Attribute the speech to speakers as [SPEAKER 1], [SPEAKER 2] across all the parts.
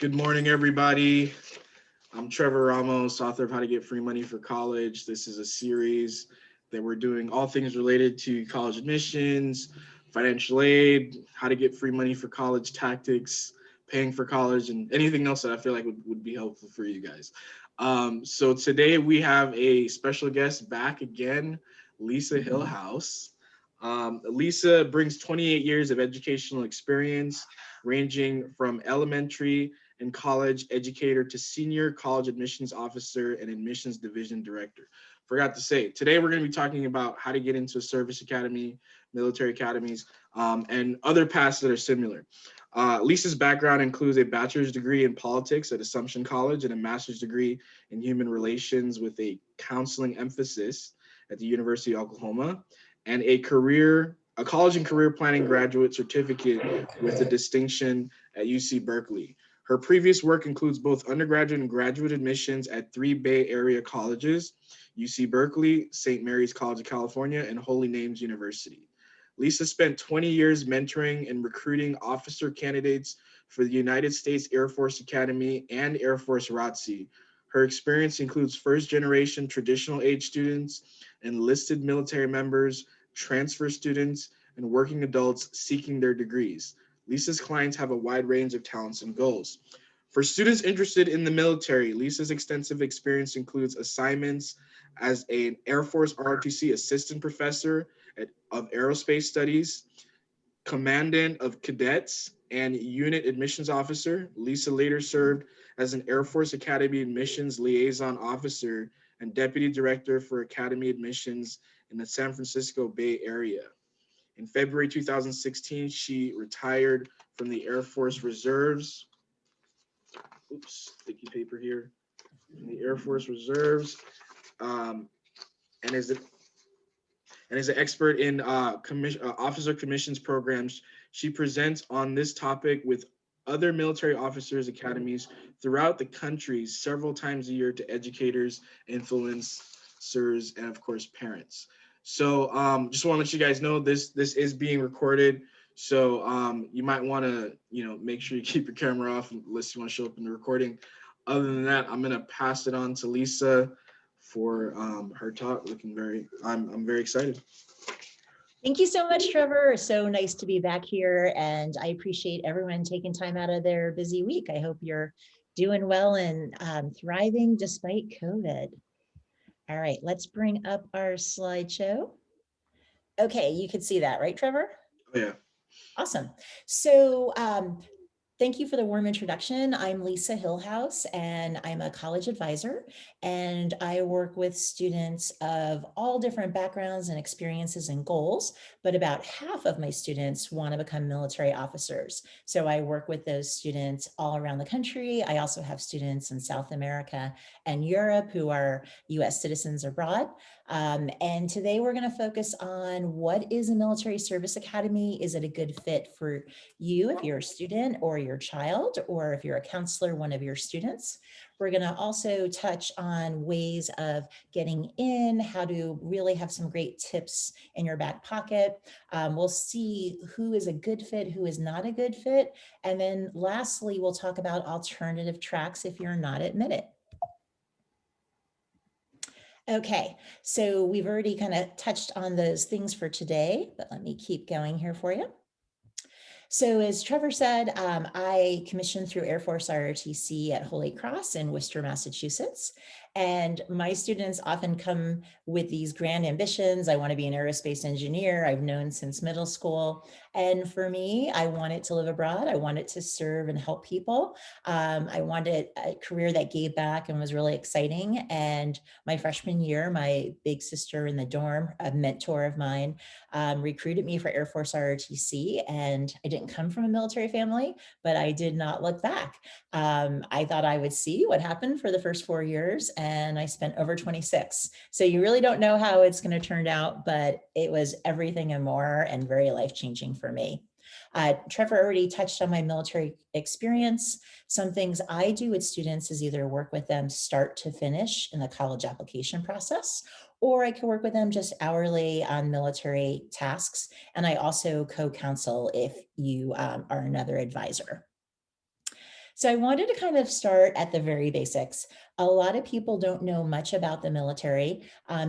[SPEAKER 1] Good morning, everybody. I'm Trevor Ramos, author of How to Get Free Money for College. This is a series that we're doing all things related to college admissions, financial aid, how to get free money for college tactics, paying for college, and anything else that I feel like would be helpful for you guys. So today we have a special guest back again, Lisa Hillhouse. Lisa brings 28 years of educational experience, ranging from elementary and college educator to senior college admissions officer and admissions division director. Forgot to say, today we're going to be talking about how to get into a service academy, military academies, and other paths that are similar. Lisa's background includes a bachelor's degree in politics at Assumption College and a master's degree in human relations with a counseling emphasis at the University of Oklahoma, and a college and career planning graduate certificate with a distinction at UC Berkeley. Her previous work includes both undergraduate and graduate admissions at three Bay Area colleges: UC Berkeley, St. Mary's College of California, and Holy Names University. Lisa spent 20 years mentoring and recruiting officer candidates for the United States Air Force Academy and Air Force ROTC. Her experience includes first-generation traditional age students, enlisted military members, transfer students, and working adults seeking their degrees. Lisa's clients have a wide range of talents and goals. For students interested in the military, Lisa's extensive experience includes assignments as an Air Force ROTC assistant professor of aerospace studies, commandant of cadets, and unit admissions officer. Lisa later served as an Air Force Academy admissions liaison officer and deputy director for Academy admissions in the San Francisco Bay Area. In February 2016, she retired from the Air Force Reserves. Oops, sticky paper here. From the Air Force Reserves, um, and is an expert in officer commissions programs. She presents on this topic with other military officers academies throughout the country several times a year to educators, influencers, and of course parents. So just want to let you guys know this is being recorded. So you might want to make sure you keep your camera off unless you want to show up in the recording. Other than that, I'm gonna pass it on to Lisa for her talk. I'm very excited.
[SPEAKER 2] Thank you so much, Trevor. So nice to be back here, and I appreciate everyone taking time out of their busy week. I hope you're doing well and thriving despite COVID. All right, let's bring up our slideshow. Okay, you can see that, right, Trevor?
[SPEAKER 1] Oh, yeah.
[SPEAKER 2] Awesome. So thank you for the warm introduction. I'm Lisa Hillhouse, and I'm a college advisor, and I work with students of all different backgrounds and experiences and goals, but about half of my students want to become military officers. So I work with those students all around the country. I also have students in South America and Europe who are US citizens abroad. And today we're going to focus on what is a military service academy. Is it a good fit for you if you're a student or your child, or if you're a counselor, one of your students? We're going to also touch on ways of getting in, how to really have some great tips in your back pocket. We'll see who is a good fit, who is not a good fit. And then lastly, we'll talk about alternative tracks if you're not admitted. Okay, so we've already kind of touched on those things for today, but let me keep going here for you. So as Trevor said, I commissioned through Air Force ROTC at Holy Cross in Worcester, Massachusetts. And my students often come with these grand ambitions. I want to be an aerospace engineer. I've known since middle school. And for me, I wanted to live abroad. I wanted to serve and help people. I wanted a career that gave back and was really exciting. And my freshman year, my big sister in the dorm, a mentor of mine, recruited me for Air Force ROTC. And I didn't come from a military family, but I did not look back. I thought I would see what happened for the first 4 years, and I spent over 26. So you really don't know how it's going to turn out, but it was everything and more, and very life-changing for me. Trevor already touched on my military experience. Some things I do with students is either work with them start to finish in the college application process, or I can work with them just hourly on military tasks. And I also co-counsel if you are another advisor. So I wanted to kind of start at the very basics. A lot of people don't know much about the military.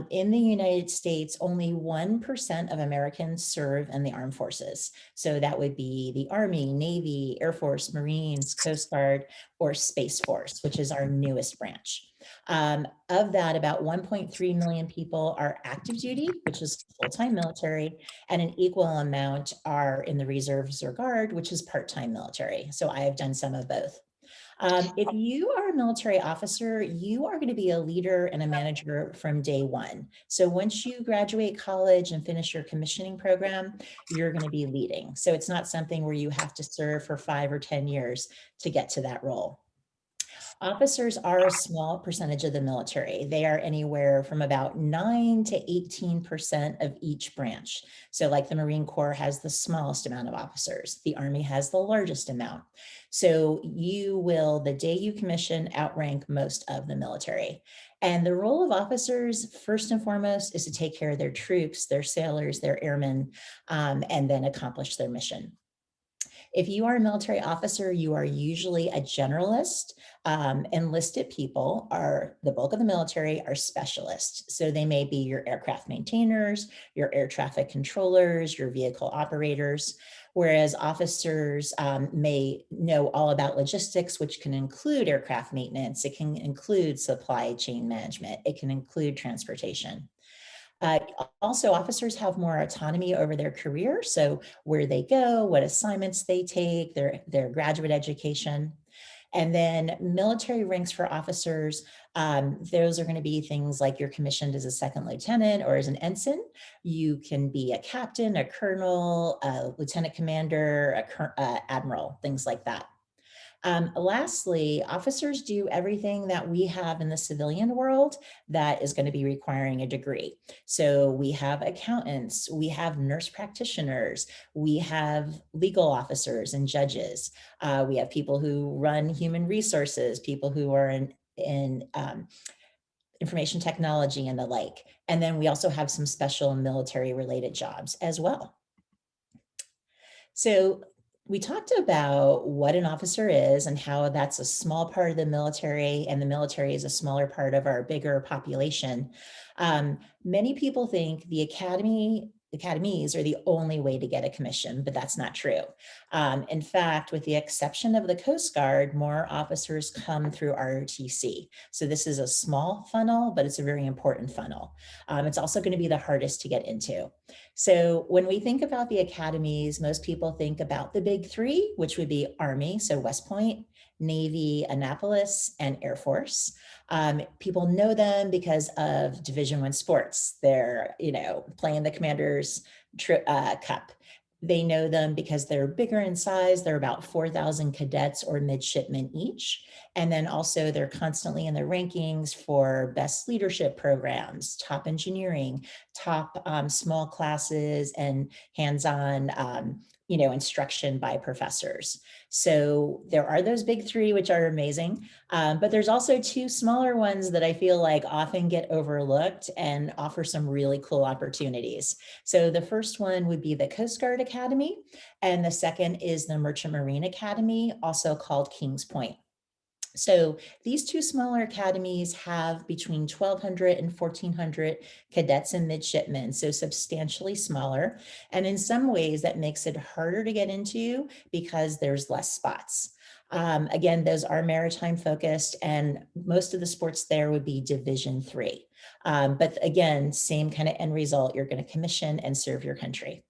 [SPEAKER 2] In the United States, only 1% of Americans serve in the armed forces. So that would be the Army, Navy, Air Force, Marines, Coast Guard, or Space Force, which is our newest branch. Of that, about 1.3 million people are active duty, which is full-time military, and an equal amount are in the reserves or guard, which is part-time military. So I have done some of both. If you are a military officer, you are going to be a leader and a manager from day one. So once you graduate college and finish your commissioning program, you're going to be leading. So it's not something where you have to serve for 5 or 10 years to get to that role. Officers are a small percentage of the military. They are anywhere from about 9 to 18% of each branch. So like the Marine Corps has the smallest amount of officers. The Army has the largest amount. So you will, the day you commission, outrank most of the military. And the role of officers, first and foremost, is to take care of their troops, their sailors, their airmen, and then accomplish their mission. If you are a military officer, you are usually a generalist. Enlisted people are, the bulk of the military are specialists. So they may be your aircraft maintainers, your air traffic controllers, your vehicle operators, whereas officers may know all about logistics, which can include aircraft maintenance. It can include supply chain management. It can include transportation. Uh, Also, officers have more autonomy over their career. So where they go, what assignments they take, their graduate education. And then military ranks for officers, those are going to be things like you're commissioned as a second lieutenant or as an ensign. You can be a captain, a colonel, a lieutenant commander, admiral, things like that. Lastly, officers do everything that we have in the civilian world that is going to be requiring a degree. So we have accountants, we have nurse practitioners, we have legal officers and judges. We have people who run human resources, people who are in information technology and the like. And then we also have some special military related jobs as well. So we talked about what an officer is and how that's a small part of the military, and the military is a smaller part of our bigger population. Many people think the academies are the only way to get a commission, but that's not true. In fact, with the exception of the Coast Guard, more officers come through ROTC. So this is a small funnel, but it's a very important funnel. It's also going to be the hardest to get into. So when we think about the academies, most people think about the big three, which would be Army, so West Point, Navy, Annapolis, and Air Force. People know them because of Division I sports. They're, playing the Commanders Cup. They know them because they're bigger in size. They're about 4,000 cadets or midshipmen each. And then also they're constantly in the rankings for best leadership programs, top engineering, top small classes, and hands-on instruction by professors. So there are those big three, which are amazing. But there's also two smaller ones that I feel like often get overlooked and offer some really cool opportunities. So the first one would be the Coast Guard Academy, and the second is the Merchant Marine Academy, also called Kings Point. So these two smaller academies have between 1,200 and 1,400 cadets and midshipmen, so substantially smaller. And in some ways that makes it harder to get into because there's less spots. Again, those are maritime focused, and most of the sports there would be Division III. But again, same kind of end result, you're going to commission and serve your country.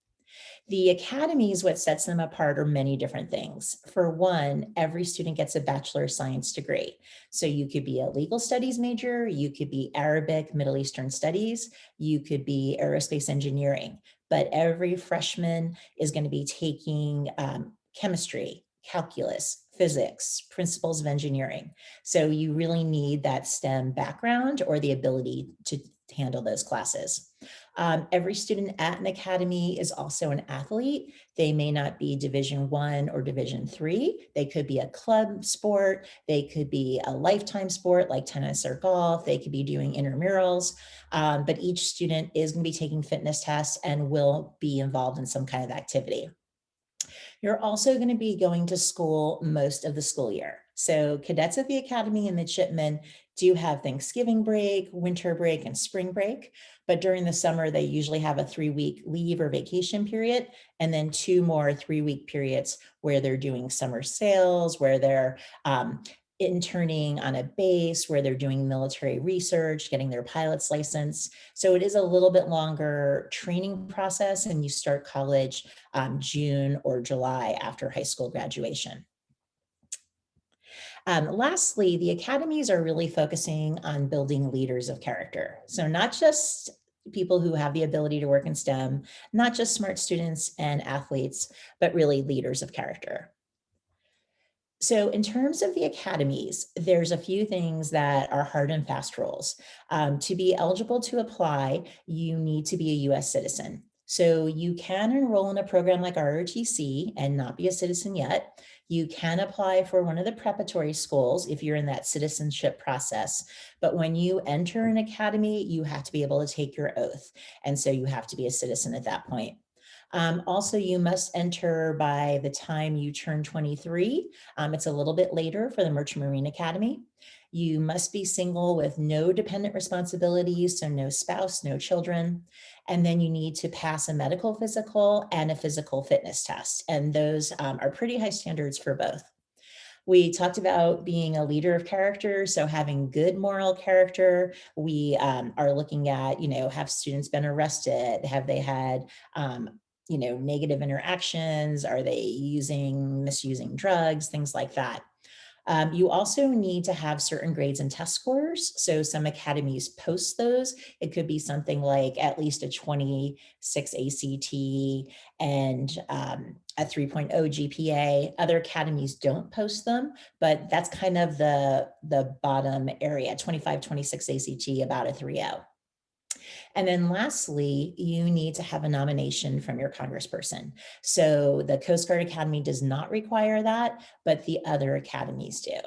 [SPEAKER 2] The academies, what sets them apart are many different things. For one, every student gets a Bachelor of Science degree. So you could be a legal studies major, you could be Arabic, Middle Eastern studies, you could be aerospace engineering, but every freshman is going to be taking chemistry, calculus, physics, principles of engineering. So you really need that STEM background or the ability to handle those classes. Every student at an academy is also an athlete. They may not be Division I or Division III. They could be a club sport. They could be a lifetime sport like tennis or golf. They could be doing intramurals. But each student is going to be taking fitness tests and will be involved in some kind of activity. You're also going to be going to school most of the school year. So cadets at the academy and midshipmen do have Thanksgiving break, winter break, and spring break. But during the summer, they usually have a 3-week leave or vacation period, and then 2 more 3-week periods where they're doing summer sales, where they're interning on a base, where they're doing military research, getting their pilot's license. So it is a little bit longer training process, and you start college June or July after high school graduation. Lastly, the academies are really focusing on building leaders of character. So not just people who have the ability to work in STEM, not just smart students and athletes, but really leaders of character. So in terms of the academies, there's a few things that are hard and fast rules. To be eligible to apply, you need to be a US citizen. So you can enroll in a program like ROTC and not be a citizen yet. You can apply for one of the preparatory schools if you're in that citizenship process. But when you enter an academy, you have to be able to take your oath. And so you have to be a citizen at that point. Also, you must enter by the time you turn 23. It's a little bit later for the Merchant Marine Academy. You must be single with no dependent responsibilities, so no spouse, no children. And then you need to pass a medical physical and a physical fitness test. And those are pretty high standards for both. We talked about being a leader of character, so having good moral character. We are looking at, have students been arrested? Have they had negative interactions? Are they misusing drugs, things like that? You also need to have certain grades and test scores. So some academies post those. It could be something like at least a 26 ACT and a 3.0 GPA. Other academies don't post them, but that's kind of the bottom area, 25, 26 ACT, about a 3.0. And then lastly, you need to have a nomination from your congressperson. So the Coast Guard Academy does not require that, but the other academies do.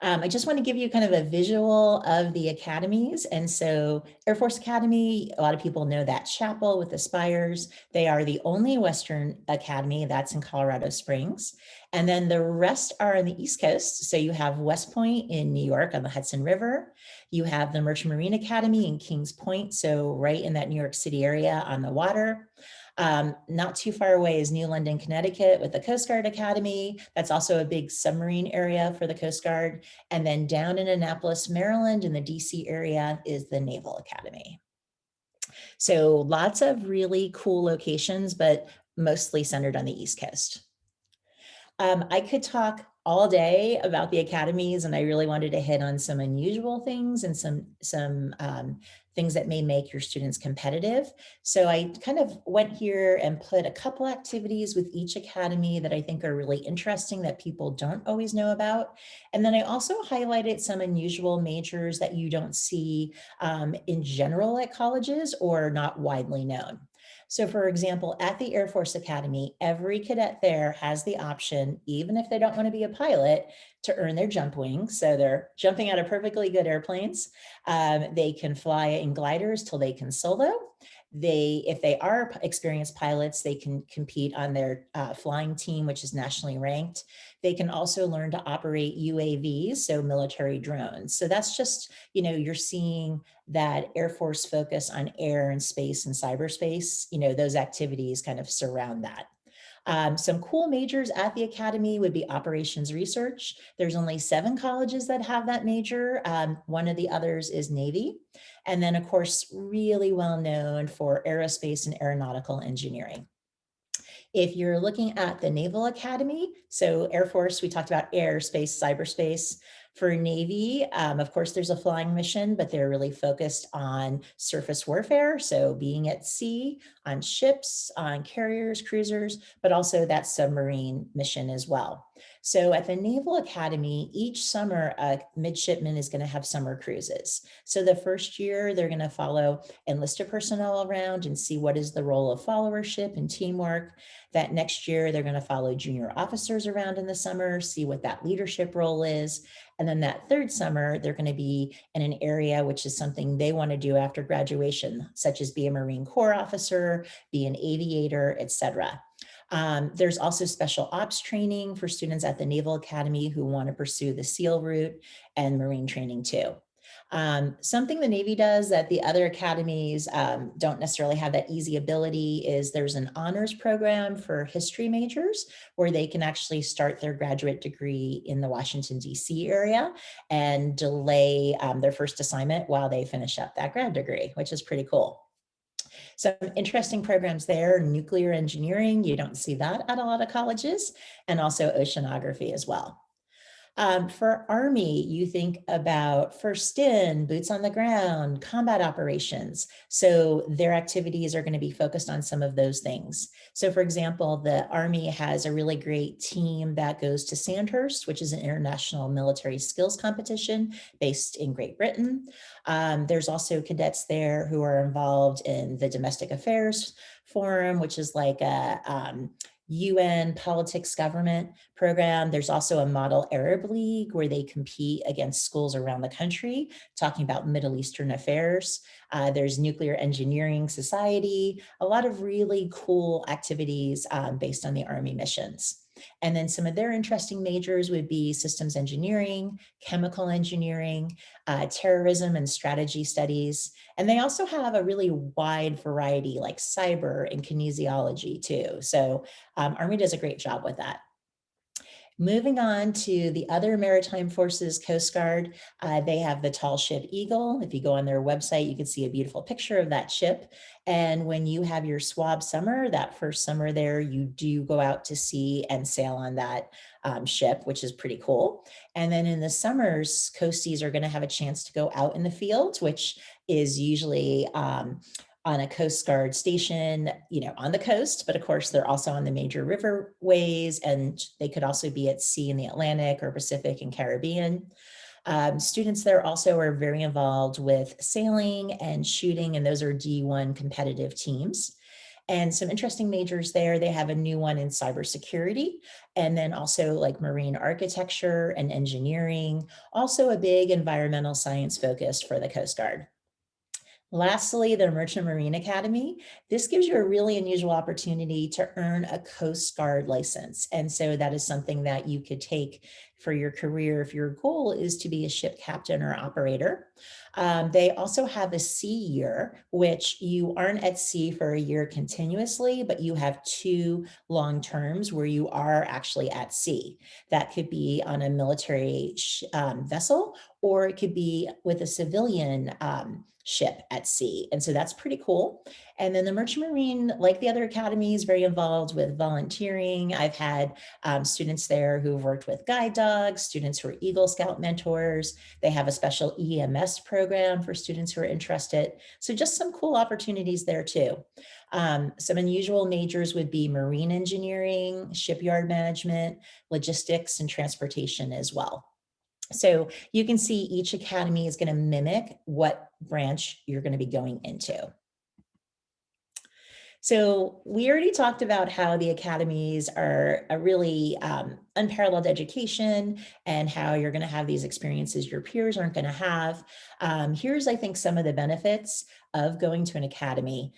[SPEAKER 2] I just want to give you kind of a visual of the academies. And so Air Force Academy, a lot of people know that chapel with the spires. They are the only Western Academy that's in Colorado Springs. And then the rest are on the East Coast. So you have West Point in New York on the Hudson River. You have the Merchant Marine Academy in Kings Point, so right in that New York City area on the water. Not too far away is New London, Connecticut with the Coast Guard Academy. That's also a big submarine area for the Coast Guard. And then down in Annapolis, Maryland in the DC area is the Naval Academy. So lots of really cool locations, but mostly centered on the East Coast. I could talk all day about the academies, and I really wanted to hit on some unusual things and some things that may make your students competitive. So I kind of went here and put a couple activities with each academy that I think are really interesting that people don't always know about. And then I also highlighted some unusual majors that you don't see in general at colleges or not widely known. So for example, at the Air Force Academy, every cadet there has the option, even if they don't want to be a pilot, to earn their jump wings. So they're jumping out of perfectly good airplanes. They can fly in gliders till they can solo. If they are experienced pilots, they can compete on their flying team, which is nationally ranked. They can also learn to operate UAVs, so military drones. So that's just, you're seeing that Air Force focus on air and space and cyberspace, those activities kind of surround that. Some cool majors at the Academy would be operations research. There's only 7 colleges that have that major. One of the others is Navy. And then of course, really well known for aerospace and aeronautical engineering. If you're looking at the Naval Academy, so Air Force, we talked about airspace, cyberspace. For Navy, of course, there's a flying mission, but they're really focused on surface warfare. So being at sea, on ships, on carriers, cruisers, but also that submarine mission as well. So at the Naval Academy, each summer, a midshipman is going to have summer cruises. So the first year, they're going to follow enlisted personnel around and see what is the role of followership and teamwork. That next year, they're going to follow junior officers around in the summer, see what that leadership role is. And then that third summer, they're going to be in an area which is something they want to do after graduation, such as be a Marine Corps officer, be an aviator, etc. There's also special ops training for students at the Naval Academy who want to pursue the SEAL route, and Marine training too. Something the Navy does that the other academies don't necessarily have that easy ability is there's an honors program for history majors where they can actually start their graduate degree in the Washington, D.C. area and delay their first assignment while they finish up that grad degree, which is pretty cool. Some interesting programs there: nuclear engineering, you don't see that at a lot of colleges, and also oceanography as well. For Army, you think about first in, boots on the ground, combat operations. So their activities are going to be focused on some of those things. So for example, the Army has a really great team that goes to Sandhurst, which is an international military skills competition based in Great Britain. There's also cadets there who are involved in the Domestic Affairs Forum, which is like a UN politics government program. There's also a model Arab League where they compete against schools around the country, talking about Middle Eastern affairs. There's Nuclear Engineering Society, a lot of really cool activities based on the Army missions. And then some of their interesting majors would be systems engineering, chemical engineering, terrorism and strategy studies. And they also have a really wide variety like cyber and kinesiology too. So Army does a great job with that. Moving on to the other maritime forces, Coast Guard, they have the tall ship Eagle. If you go on their website, you can see a beautiful picture of that ship. And when you have your SWAB summer, that first summer there, you do go out to sea and sail on that ship, which is pretty cool. And then in the summers, coasties are going to have a chance to go out in the field, which is usually on a Coast Guard station, on the coast, but of course they're also on the major riverways, and they could also be at sea in the Atlantic or Pacific and Caribbean. Students there also are very involved with sailing and shooting, and those are D1 competitive teams. And some interesting majors there, they have a new one in cybersecurity, and then also like marine architecture and engineering, also a big environmental science focus for the Coast Guard. Lastly, the Merchant Marine Academy. This gives you a really unusual opportunity to earn a Coast Guard license. And so that is something that you could take for your career if your goal is to be a ship captain or operator. They also have a sea year, which you aren't at sea for a year continuously, but you have 2 long terms where you are actually at sea. That could be on a military vessel, or it could be with a civilian ship at sea. And so that's pretty cool. And then the Merchant Marine, like the other academies, very involved with volunteering. I've had students there who've worked with guide dogs, students who are Eagle Scout mentors. They have a special EMS program for students who are interested. So just some cool opportunities there too. Some unusual majors would be marine engineering, shipyard management, logistics, and transportation as well. So you can see each academy is going to mimic what branch you're going to be going into. So we already talked about how the academies are a really unparalleled education, and how you're going to have these experiences your peers aren't going to have. Here's, I think, some of the benefits of going to an academy.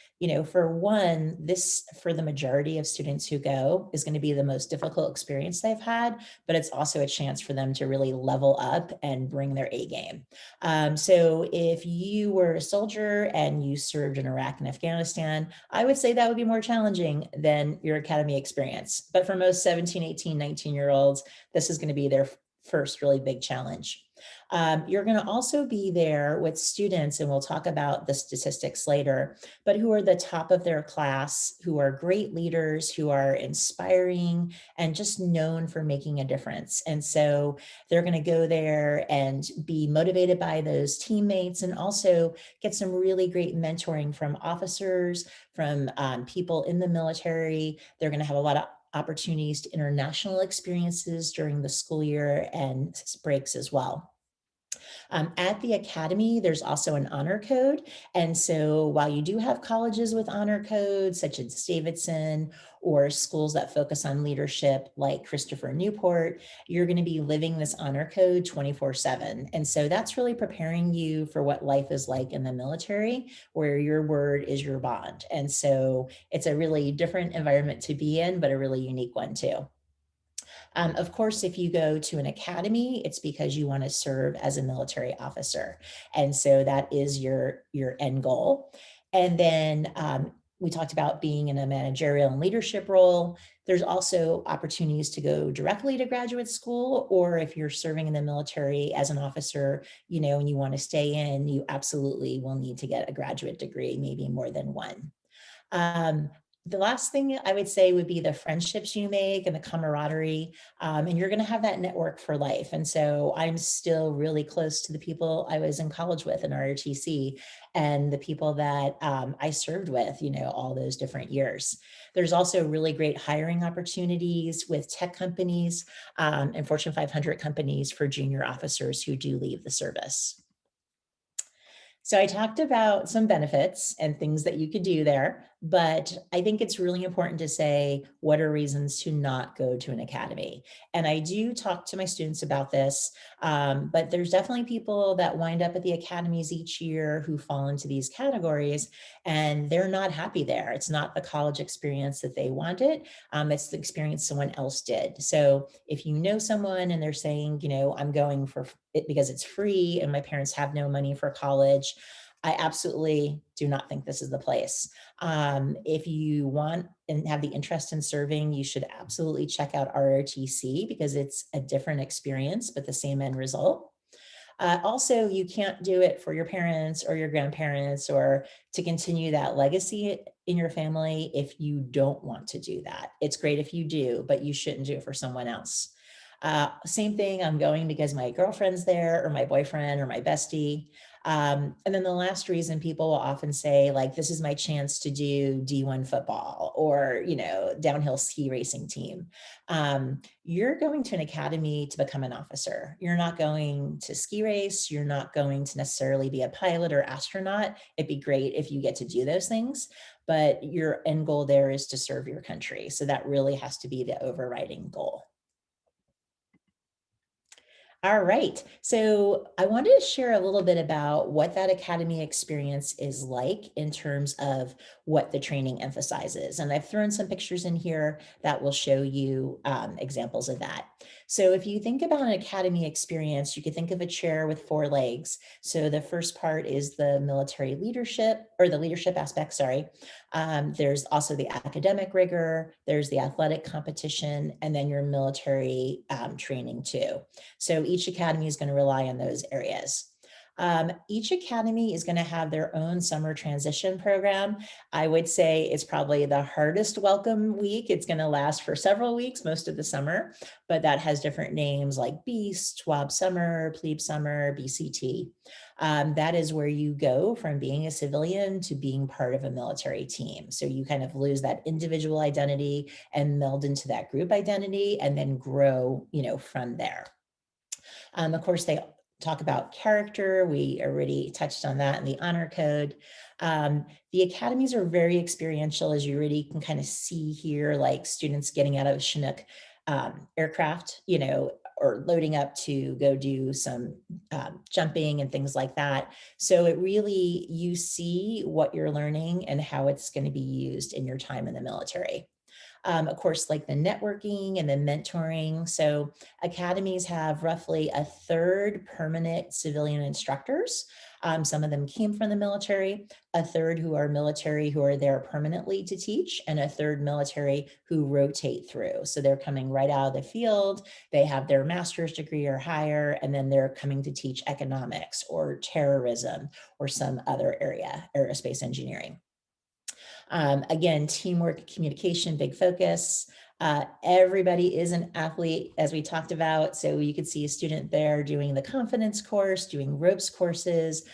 [SPEAKER 2] For one, this, for the majority of students who go, is going to be the most difficult experience they've had, but it's also a chance for them to really level up and bring their A game. So if you were a soldier and you served in Iraq and Afghanistan, I would say that would be more challenging than your academy experience. But for most 17, 18, 19-year-olds, this is going to be their first really big challenge. You're going to also be there with students, and we'll talk about the statistics later, but who are the top of their class, who are great leaders, who are inspiring, and just known for making a difference. And so they're going to go there and be motivated by those teammates, and also get some really great mentoring from officers, from people in the military. They're going to have a lot of opportunities to international experiences during the school year and breaks as well. At the academy, there's also an honor code. And so while you do have colleges with honor codes, such as Davidson, or schools that focus on leadership like Christopher Newport, you're going to be living this honor code 24/7. And so that's really preparing you for what life is like in the military, where your word is your bond. And so it's a really different environment to be in, but a really unique one too. Of course, if you go to an academy, it's because you want to serve as a military officer. And so that is your end goal. And then we talked about being in a managerial and leadership role. There's also opportunities to go directly to graduate school, or if you're serving in the military as an officer, and you want to stay in, you absolutely will need to get a graduate degree, maybe more than one. Um, the last thing I would say would be the friendships you make and the camaraderie, and you're going to have that network for life. And so I'm still really close to the people I was in college with in ROTC, and the people that I served with, all those different years. There's also really great hiring opportunities with tech companies and Fortune 500 companies for junior officers who do leave the service. So I talked about some benefits and things that you could do there, but I think it's really important to say what are reasons to not go to an academy. And I do talk to my students about this, but there's definitely people that wind up at the academies each year who fall into these categories, and they're not happy there. It's not the college experience that they wanted. It's the experience someone else did. So if you know someone and they're saying, I'm going for it because it's free and my parents have no money for college, I absolutely do not think this is the place. If you want and have the interest in serving, you should absolutely check out ROTC because it's a different experience, but the same end result. Also, you can't do it for your parents or your grandparents or to continue that legacy in your family if you don't want to do that. It's great if you do, but you shouldn't do it for someone else. Same thing, I'm going because my girlfriend's there or my boyfriend or my bestie. And then the last reason people will often say, like, this is my chance to do D1 football or, downhill ski racing team. You're going to an academy to become an officer. You're not going to ski race. You're not going to necessarily be a pilot or astronaut. It'd be great if you get to do those things, but your end goal there is to serve your country. So that really has to be the overriding goal. All right. So I wanted to share a little bit about what that academy experience is like in terms of what the training emphasizes. And I've thrown some pictures in here that will show you examples of that. So if you think about an academy experience, you could think of a chair with four legs. So the first part is the military leadership, or the leadership aspect, sorry. There's also the academic rigor, there's the athletic competition, and then your military training too. So each academy is going to rely on those areas. Each academy is going to have their own summer transition program. I would say it's probably the hardest welcome week. It's going to last for several weeks, most of the summer, but that has different names like Beast, WAB Summer, Plebe Summer, BCT. That is where you go from being a civilian to being part of a military team. So you kind of lose that individual identity and meld into that group identity and then grow, from there. Of course, they talk about character. We already touched on that in the honor code. The academies are very experiential, as you already can kind of see here, like students getting out of Chinook aircraft, or loading up to go do some jumping and things like that. So it really, you see what you're learning and how it's going to be used in your time in the military. Of course, like the networking and the mentoring. So academies have roughly a third permanent civilian instructors. Some of them came from the military, a third who are military who are there permanently to teach, and a third military who rotate through. So they're coming right out of the field, they have their master's degree or higher, and then they're coming to teach economics or terrorism or some other area, aerospace engineering. Again, teamwork, communication, big focus. Everybody is an athlete, as we talked about. So you could see a student there doing the confidence course, doing ropes courses,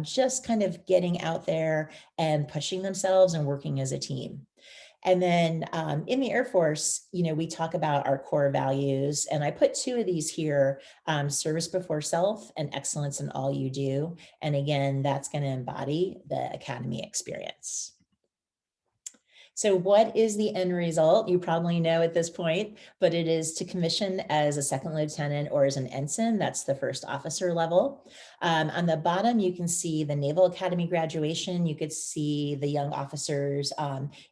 [SPEAKER 2] just kind of getting out there and pushing themselves and working as a team. And then in the Air Force, we talk about our core values, and I put two of these here, service before self and excellence in all you do. And again, that's going to embody the academy experience. So what is the end result? You probably know at this point, but it is to commission as a second lieutenant or as an ensign. That's the first officer level. On the bottom, you can see the Naval Academy graduation. You could see the young officers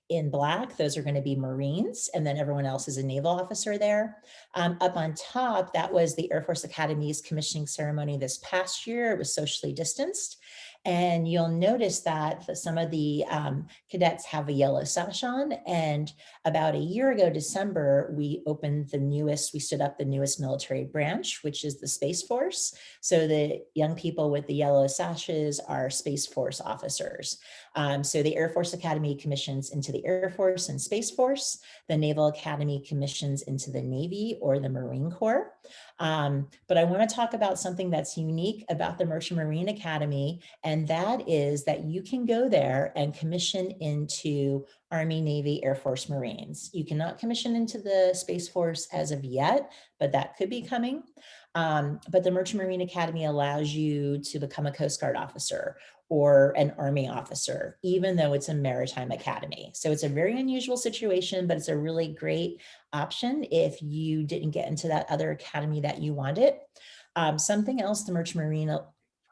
[SPEAKER 2] in black. Those are going to be Marines, and then everyone else is a naval officer there. Up on top, that was the Air Force Academy's commissioning ceremony this past year. It was socially distanced. And you'll notice that some of the cadets have a yellow sash on. And about a year ago, December, we stood up the newest military branch, which is the Space Force. So the young people with the yellow sashes are Space Force officers. So the Air Force Academy commissions into the Air Force and Space Force. The Naval Academy commissions into the Navy or the Marine Corps. But I want to talk about something that's unique about the Merchant Marine Academy, and that is that you can go there and commission into Army, Navy, Air Force, Marines. You cannot commission into the Space Force as of yet, but that could be coming. But the Merchant Marine Academy allows you to become a Coast Guard officer or an Army officer, even though it's a maritime academy. So it's a very unusual situation, but it's a really great option if you didn't get into that other academy that you wanted. Something else the Merchant Marine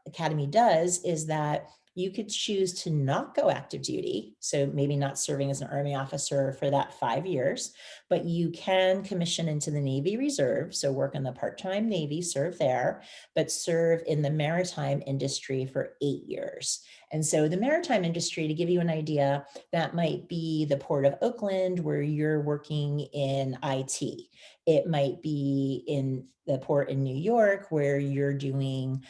[SPEAKER 2] Academy does is that you could choose to not go active duty, so maybe not serving as an Army officer for that 5 years, but you can commission into the Navy Reserve, so work in the part-time Navy, serve there, but serve in the maritime industry for 8 years. And so the maritime industry, to give you an idea, that might be the Port of Oakland where you're working in IT. It might be in the port in New York where you're doing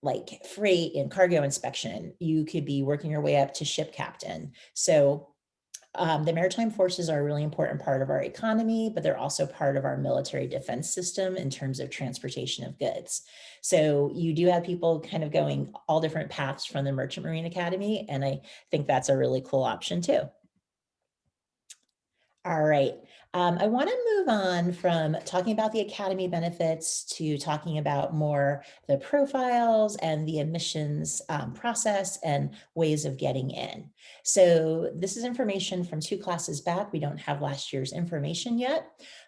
[SPEAKER 2] like freight and cargo inspection. You could be working your way up to ship captain. So the maritime forces are a really important part of our economy, but they're also part of our military defense system in terms of transportation of goods. So you do have people kind of going all different paths from the Merchant Marine Academy, and I think that's a really cool option too. All right. I want to move on from talking about the academy benefits to talking about more the profiles and the admissions process and ways of getting in. So this is information from 2 classes back. We don't have last year's information yet,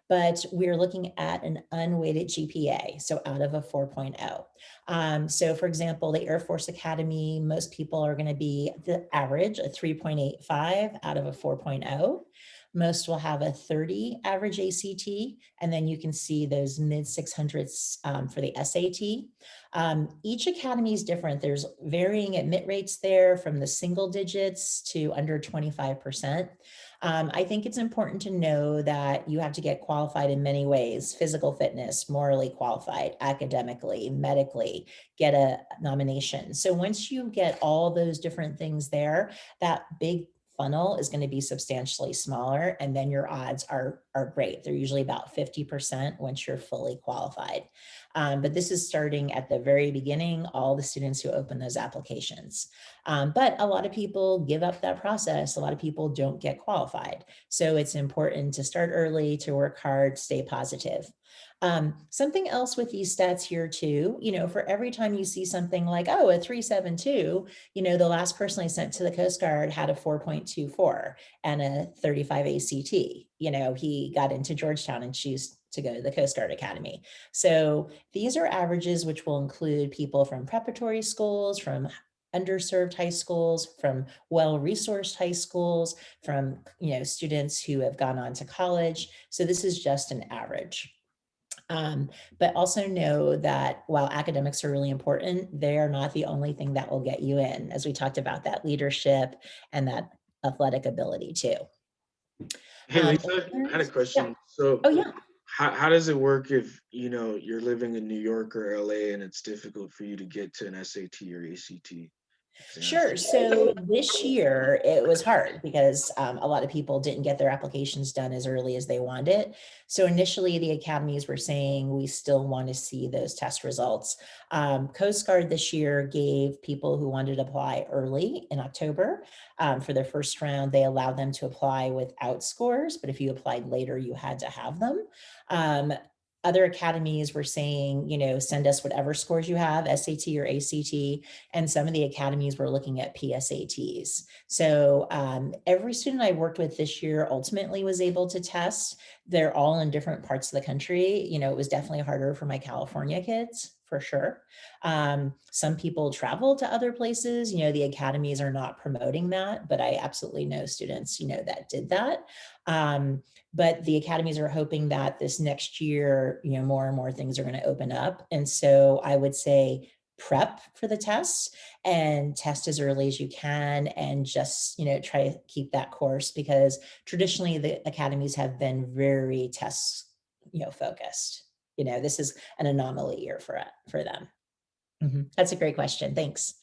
[SPEAKER 2] but we're looking at an unweighted GPA, so out of a 4.0. So for example, the Air Force Academy, most people are going to be the average, a 3.85 out of a 4.0. Most will have a 30 average ACT, and then you can see those mid 600s for the SAT. Each academy is different. There's varying admit rates there from the single digits to under 25%. I think it's important to know that you have to get qualified in many ways: physical fitness, morally qualified, academically, medically, get a nomination. So once you get all those different things there, that big funnel is going to be substantially smaller, and then your odds are great. They're usually about 50% once you're fully qualified. But this is starting at the very beginning, all the students who open those applications. But a lot of people give up that process. A lot of people don't get qualified. So it's important to start early, to work hard, stay positive. Something else with these stats here too, for every time you see something like, oh, a 372, the last person I sent to the Coast Guard had a 4.24 and a 35 ACT. He got into Georgetown and chose to go to the Coast Guard Academy. So these are averages, which will include people from preparatory schools, from underserved high schools, from well-resourced high schools, from students who have gone on to college. So this is just an average. But also know that while academics are really important, they are not the only thing that will get you in, as we talked about that leadership and that athletic ability too.
[SPEAKER 1] Hey Lisa, I had a
[SPEAKER 2] Yeah.
[SPEAKER 1] question. So
[SPEAKER 2] Oh yeah.
[SPEAKER 1] how does it work if you're living in New York or LA and it's difficult for you to get to an SAT or ACT?
[SPEAKER 2] Sure. So this year it was hard because a lot of people didn't get their applications done as early as they wanted. So initially the academies were saying we still want to see those test results. Coast Guard this year gave people who wanted to apply early in October for their first round. They allowed them to apply without scores, but if you applied later, you had to have them. Other academies were saying, send us whatever scores you have, SAT or ACT, and some of the academies were looking at PSATs. So every student I worked with this year ultimately was able to test. They're all in different parts of the country. It was definitely harder for my California kids, for sure. Some people travel to other places. The academies are not promoting that, but I absolutely know students, that did that. But the academies are hoping that this next year, more and more things are going to open up. And so I would say prep for the tests and test as early as you can, and just, try to keep that course, because traditionally the academies have been very test, focused. This is an anomaly year for them. That's a great question. Thanks.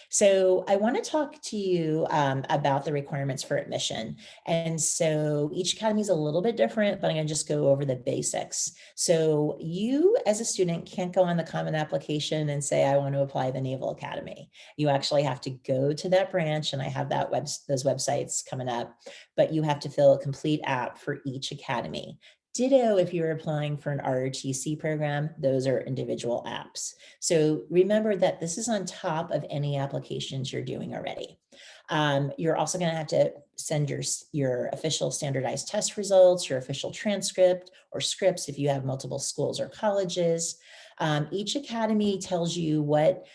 [SPEAKER 2] So I want to talk to you about the requirements for admission. And so each academy is a little bit different, but I'm going to just go over the basics. So you as a student can't go on the Common Application and say, I want to apply the Naval Academy. You actually have to go to that branch, and I have those websites coming up, but you have to fill a complete app for each academy. Ditto if you're applying for an ROTC program, those are individual apps. So remember that this is on top of any applications you're doing already. You're also going to have to send your official standardized test results, your official transcript or scripts if you have multiple schools or colleges. Each academy tells you what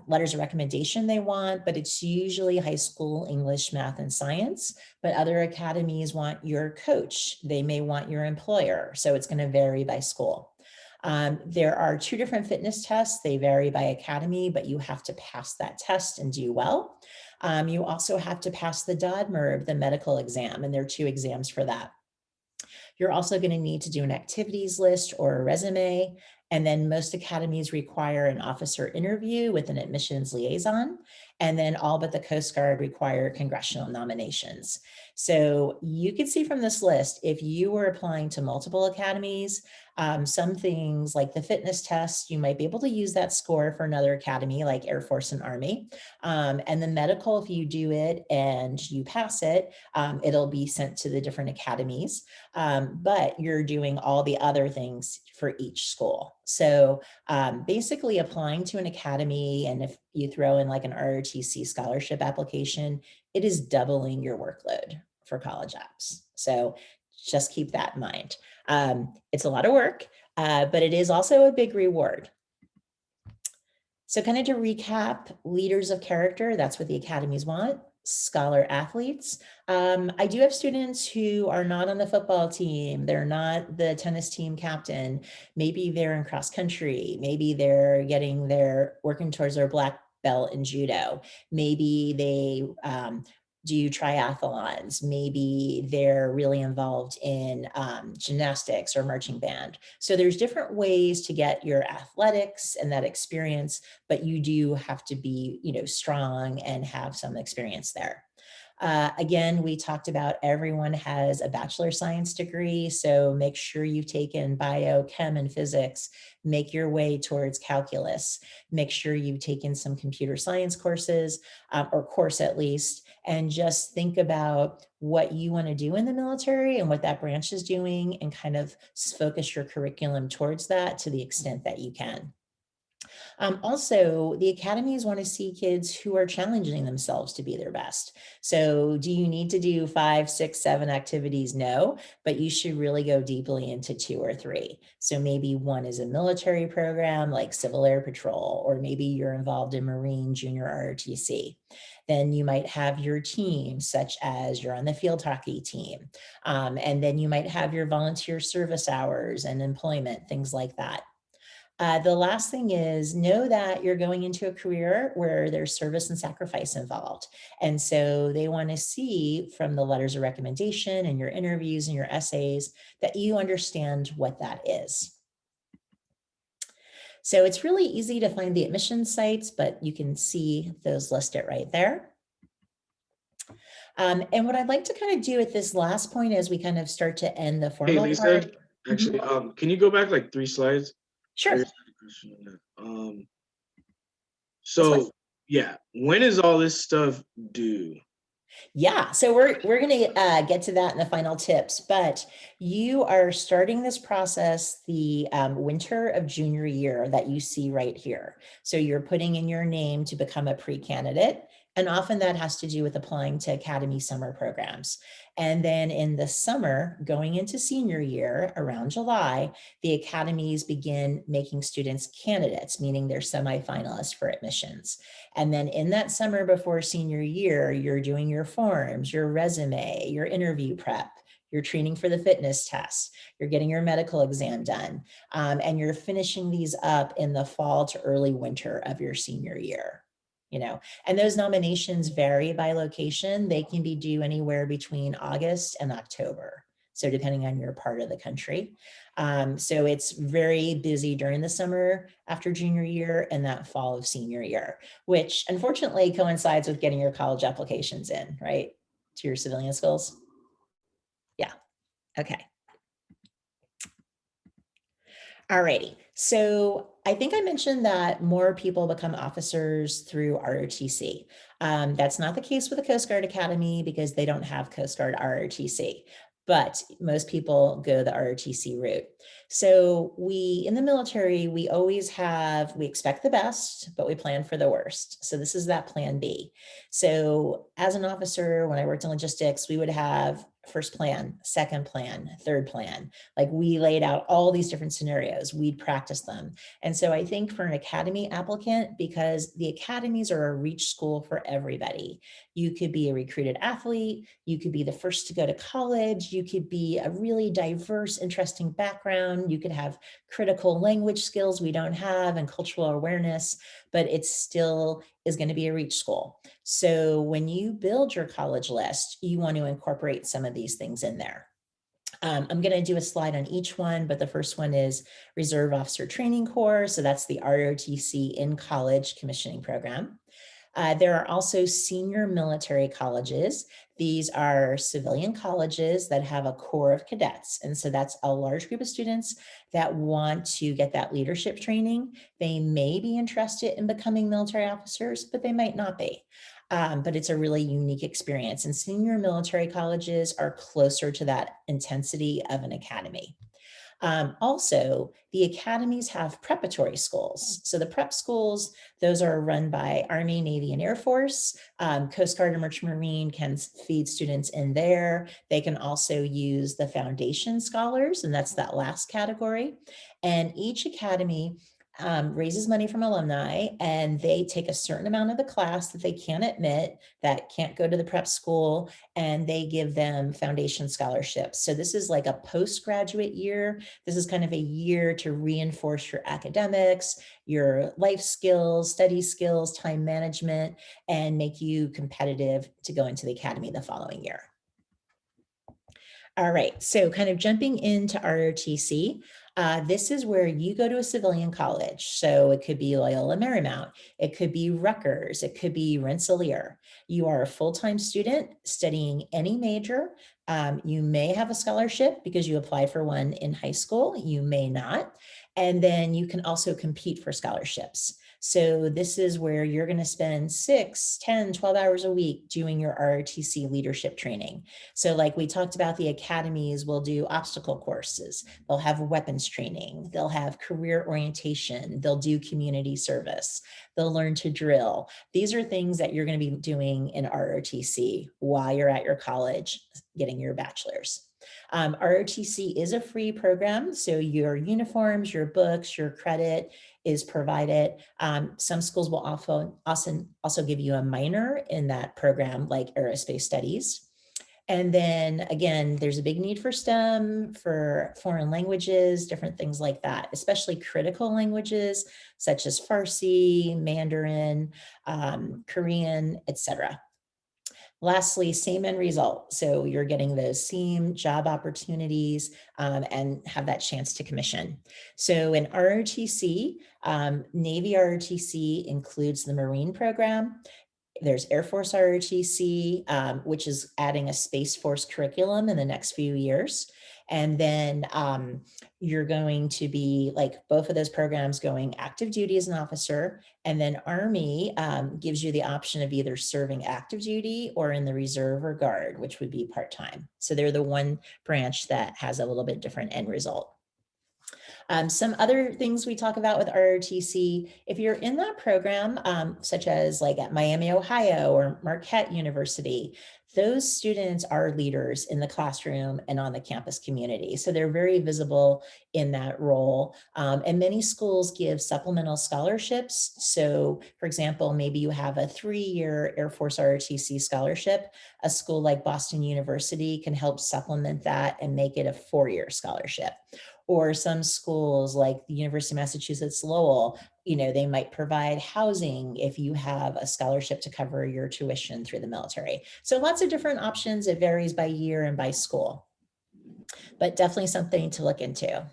[SPEAKER 2] letters of recommendation they want, but it's usually high school English, math, and science. But other academies want your coach. They may want your employer. So it's going to vary by school. There are 2 different fitness tests. They vary by academy, but you have to pass that test and do well. You also have to pass the DODMERB, the medical exam, and there are 2 exams for that. You're also going to need to do an activities list or a resume. And then most academies require an officer interview with an admissions liaison. And then all but the Coast Guard require congressional nominations. So you can see from this list, if you were applying to multiple academies, some things like the fitness test, you might be able to use that score for another academy like Air Force and Army. And the medical, if you do it and you pass it, it'll be sent to the different academies. But you're doing all the other things for each school. So basically applying to an academy, and if you throw in like an ROTC scholarship application, it is doubling your workload for college apps. So just keep that in mind. It's a lot of work, but it is also a big reward. So kind of to recap, leaders of character, that's what the academies want. Scholar athletes. I do have students who are not on the football team. They're not the tennis team captain. Maybe they're in cross country. Maybe they're working towards their black belt in judo. Maybe they do triathlons. Maybe they're really involved in gymnastics or marching band. So there's different ways to get your athletics and that experience, but you do have to be, strong and have some experience there. Again, we talked about everyone has a bachelor of science degree, so make sure you've taken bio, chem, and physics. Make your way towards calculus. Make sure you've taken some computer science courses, or course at least, and just think about what you want to do in the military and what that branch is doing, and kind of focus your curriculum towards that to the extent that you can. Also, the academies want to see kids who are challenging themselves to be their best. So do you need to do 5, 6, 7 activities? No, but you should really go deeply into 2 or 3. So maybe one is a military program like Civil Air Patrol, or maybe you're involved in Marine Junior ROTC. Then you might have your team, such as you're on the field hockey team. And then you might have your volunteer service hours and employment, things like that. The last thing is, know that you're going into a career where there's service and sacrifice involved. And so they want to see from the letters of recommendation and your interviews and your essays that you understand what that is. So it's really easy to find the admission sites, but you can see those listed right there. And what I'd like to kind of do at this last point as we kind of start to end the
[SPEAKER 1] Hey,
[SPEAKER 2] formal
[SPEAKER 1] Lisa,
[SPEAKER 2] part.
[SPEAKER 1] actually, can you go back like 3 slides? I
[SPEAKER 2] Sure.
[SPEAKER 1] just had a question on that.
[SPEAKER 2] This one?
[SPEAKER 1] So yeah, when is all this stuff due?
[SPEAKER 2] Yeah, so we're going to get to that in the final tips, but you are starting this process the winter of junior year that you see right here. So you're putting in your name to become a pre-candidate, and often that has to do with applying to academy summer programs. And then in the summer, going into senior year around July, the academies begin making students candidates, meaning they're semifinalists for admissions. And then in that summer before senior year, you're doing your forms, your resume, your interview prep, you're training for the fitness test, you're getting your medical exam done, and you're finishing these up in the fall to early winter of your senior year. And those nominations vary by location. They can be due anywhere between August and October. So depending on your part of the country. So it's very busy during the summer after junior year and that fall of senior year, which unfortunately coincides with getting your college applications in, right? To your civilian schools. Yeah. Okay. Alrighty. So I think I mentioned that more people become officers through ROTC. That's not the case with the Coast Guard Academy because they don't have Coast Guard ROTC, but most people go the ROTC route. So in the military, we expect the best, but we plan for the worst. So this is that plan B. So as an officer, when I worked in logistics, we would have first plan, second plan, third plan. Like we laid out all these different scenarios, we'd practice them. And so I think for an academy applicant, because the academies are a reach school for everybody, you could be a recruited athlete, you could be the first to go to college, you could be a really diverse, interesting background, you could have critical language skills we don't have and cultural awareness, but it still is going to be a reach school. So when you build your college list, you want to incorporate some of these things in there. I'm going to do a slide on each one, but the first one is Reserve Officer Training Corps. So that's the ROTC in college commissioning program. There are also senior military colleges. These are civilian colleges that have a corps of cadets. And so that's a large group of students that want to get that leadership training. They may be interested in becoming military officers, but they might not be. But it's a really unique experience. And senior military colleges are closer to that intensity of an academy. Also, the academies have preparatory schools. So the prep schools, those are run by Army, Navy, and Air Force. Coast Guard and Merchant Marine can feed students in there. They can also use the foundation scholars, and that's that last category. And each academy raises money from alumni, and they take a certain amount of the class that they can't admit, that can't go to the prep school, and they give them foundation scholarships. So this is like a postgraduate year. This is kind of a year to reinforce your academics, your life skills, study skills, time management, and make you competitive to go into the academy the following year. All right, so kind of jumping into ROTC, this is where you go to a civilian college. So it could be Loyola Marymount, it could be Rutgers, it could be Rensselaer. You are a full-time student studying any major. You may have a scholarship because you applied for one in high school, you may not. And then you can also compete for scholarships. So this is where you're going to spend 6, 10, 12 hours a week doing your ROTC leadership training. So like we talked about, the academies will do obstacle courses, they'll have weapons training, they'll have career orientation, they'll do community service, they'll learn to drill. These are things that you're going to be doing in ROTC while you're at your college getting your bachelor's. ROTC is a free program, so your uniforms, your books, your credit is provided. Some schools will also give you a minor in that program, like aerospace studies. And then again, there's a big need for STEM, for foreign languages, different things like that, especially critical languages such as Farsi, Mandarin, Korean, etc. Lastly, same end result. So you're getting those same job opportunities and have that chance to commission. So in ROTC, Navy ROTC includes the Marine program. There's Air Force ROTC, which is adding a Space Force curriculum in the next few years. And then you're going to be, like, both of those programs going active duty as an officer. And then Army gives you the option of either serving active duty or in the reserve or guard, which would be part-time. So they're the one branch that has a little bit different end result. Some other things we talk about with ROTC, if you're in that program, such as like at Miami, Ohio, or Marquette University, those students are leaders in the classroom and on the campus community. So they're very visible in that role. And many schools give supplemental scholarships. So for example, maybe you have a 3-year Air Force ROTC scholarship. A school like Boston University can help supplement that and make it a 4-year scholarship. Or some schools like the University of Massachusetts Lowell, they might provide housing if you have a scholarship to cover your tuition through the military. So lots of different options. It varies by year and by school, but definitely something to look into.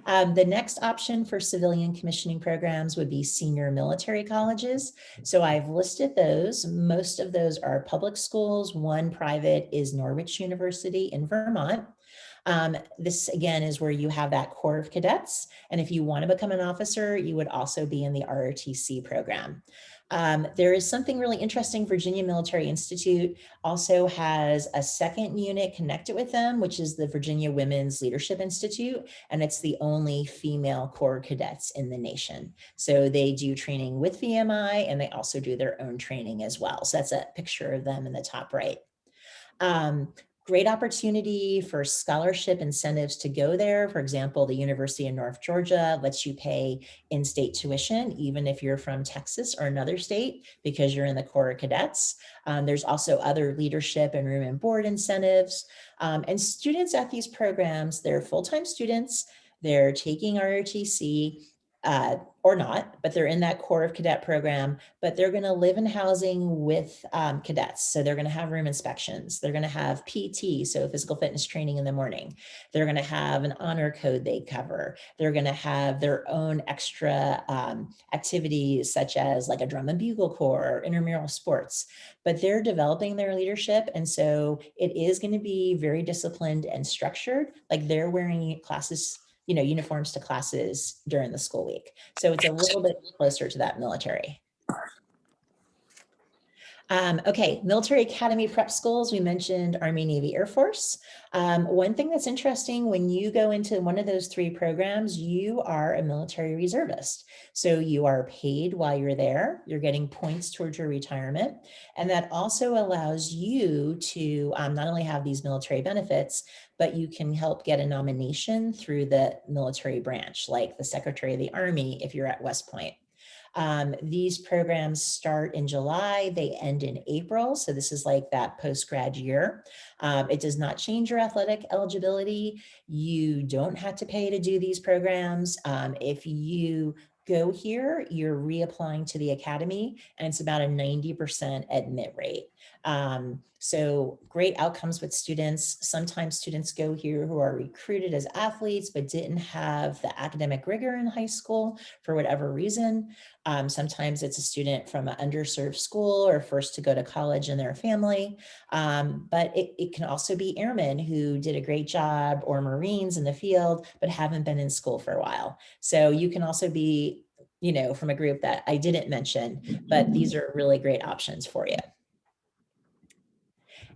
[SPEAKER 2] The next option for civilian commissioning programs would be senior military colleges. So I've listed those. Most of those are public schools. One private is Norwich University in Vermont. This again is where you have that Corps of Cadets. And if you want to become an officer, you would also be in the ROTC program. There is something really interesting. Virginia Military Institute also has a second unit connected with them, which is the Virginia Women's Leadership Institute. And it's the only female Corps cadets in the nation. So they do training with VMI and they also do their own training as well. So that's a picture of them in the top right. Great opportunity for scholarship incentives to go there. For example, the University of North Georgia lets you pay in-state tuition, even if you're from Texas or another state, because you're in the Corps of Cadets. There's also other leadership and room and board incentives. And students at these programs, they're full-time students, they're taking ROTC, or not, but they're in that Corps of Cadet program, but they're going to live in housing with cadets. So they're going to have room inspections. They're going to have PT, so physical fitness training in the morning. They're going to have an honor code they cover. They're going to have their own extra activities, such as like a drum and bugle corps or intramural sports, but they're developing their leadership. And so it is going to be very disciplined and structured. Like they're wearing uniforms to classes during the school week. So it's a little bit closer to that military. Okay, military academy prep schools, we mentioned Army, Navy, Air Force. One thing that's interesting, when you go into one of those 3 programs, you are a military reservist. So you are paid while you're there, you're getting points towards your retirement. And that also allows you to not only have these military benefits, but you can help get a nomination through the military branch, like the Secretary of the Army, if you're at West Point. These programs start in July, they end in April. So this is like that post-grad year. It does not change your athletic eligibility. You don't have to pay to do these programs. If you go here, you're reapplying to the academy, and it's about a 90% admit rate. So great outcomes with students. Sometimes students go here who are recruited as athletes, but didn't have the academic rigor in high school for whatever reason. Sometimes it's a student from an underserved school or first to go to college in their family. But it can also be airmen who did a great job, or Marines in the field, but haven't been in school for a while. So you can also be, from a group that I didn't mention, but these are really great options for you.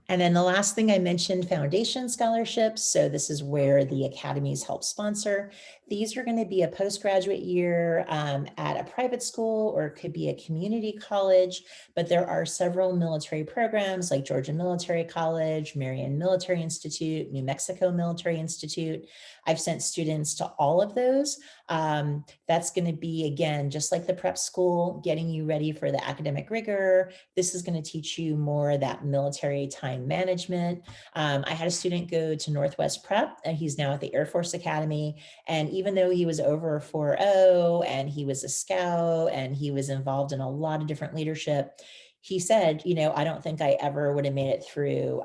[SPEAKER 2] And then the last thing I mentioned, foundation scholarships. So this is where the academies help sponsor. These are going to be a postgraduate year at a private school, or it could be a community college, but there are several military programs like Georgia Military College, Marion Military Institute, New Mexico Military Institute. I've sent students to all of those. That's going to be, again, just like the prep school, getting you ready for the academic rigor. This is going to teach you more of that military time management. I had a student go to Northwest Prep, and he's now at the Air Force Academy. And even though he was over 4.0 and he was a scout and he was involved in a lot of different leadership, he said, I don't think I ever would have made it through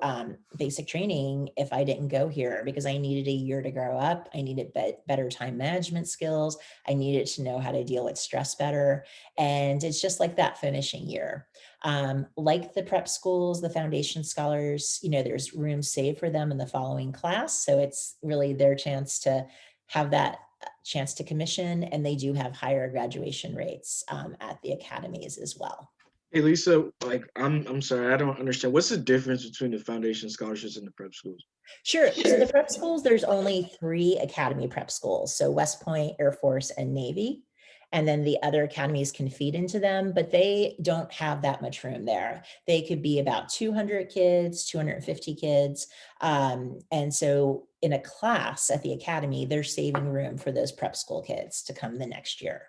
[SPEAKER 2] basic training if I didn't go here, because I needed a year to grow up. I needed better time management skills. I needed to know how to deal with stress better. And it's just like that finishing year. Like the prep schools, the foundation scholars, there's room saved for them in the following class. So it's really their chance to have that chance to commission, and they do have higher graduation rates at the academies as well.
[SPEAKER 1] Hey Lisa, like I'm sorry, I don't understand. What's the difference between the foundation scholarships and the prep schools?
[SPEAKER 2] Sure. So the prep schools, there's only 3 academy prep schools. So West Point, Air Force, and Navy. And then the other academies can feed into them, but they don't have that much room there. They could be about 200 kids, 250 kids. And so in a class at the academy, they're saving room for those prep school kids to come the next year.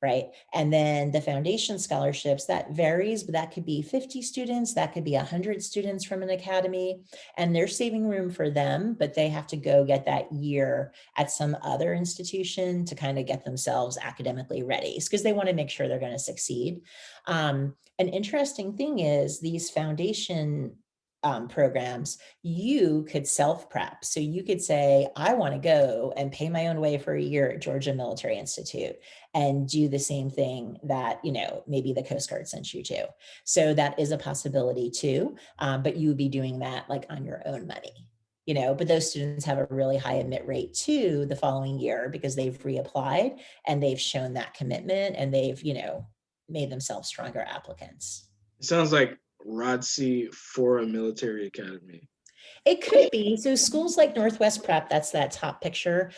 [SPEAKER 2] Right. And then the foundation scholarships, that varies, but that could be 50 students, that could be 100 students from an academy, and they're saving room for them, but they have to go get that year at some other institution to kind of get themselves academically ready, because they want to make sure they're going to succeed. An interesting thing is these foundation programs, you could self-prep. So you could say, I want to go and pay my own way for a year at Georgia Military Institute and do the same thing that, maybe the Coast Guard sent you to. So that is a possibility too. But you would be doing that like on your own money. But those students have a really high admit rate too the following year, because they've reapplied and they've shown that commitment, and they've, made themselves stronger applicants.
[SPEAKER 1] It sounds like ROTC for a military academy.
[SPEAKER 2] It could be. So schools like Northwest Prep, that's that top picture,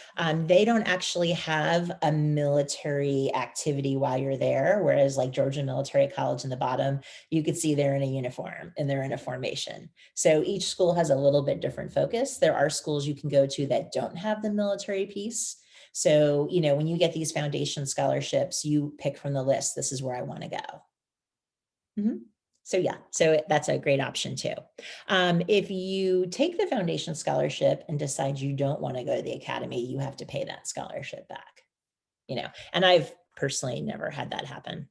[SPEAKER 2] they don't actually have a military activity while you're there. Whereas like Georgia Military College in the bottom, you could see they're in a uniform and they're in a formation. So each school has a little bit different focus. There are schools you can go to that don't have the military piece. So, when you get these foundation scholarships, you pick from the list, this is where I want to go. So yeah, so that's a great option too. If you take the foundation scholarship and decide you don't want to go to the academy, you have to pay that scholarship back, and I've personally never had that happen.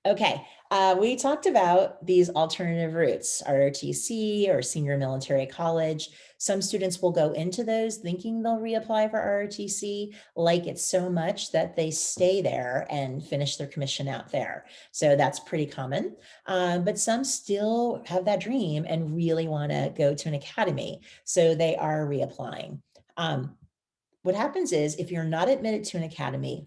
[SPEAKER 2] Okay, we talked about these alternative routes, ROTC or senior military college. Some students will go into those thinking they'll reapply for ROTC, like it so much that they stay there and finish their commission out there. So that's pretty common. But some still have that dream and really want to go to an academy. So they are reapplying. What happens is if you're not admitted to an academy,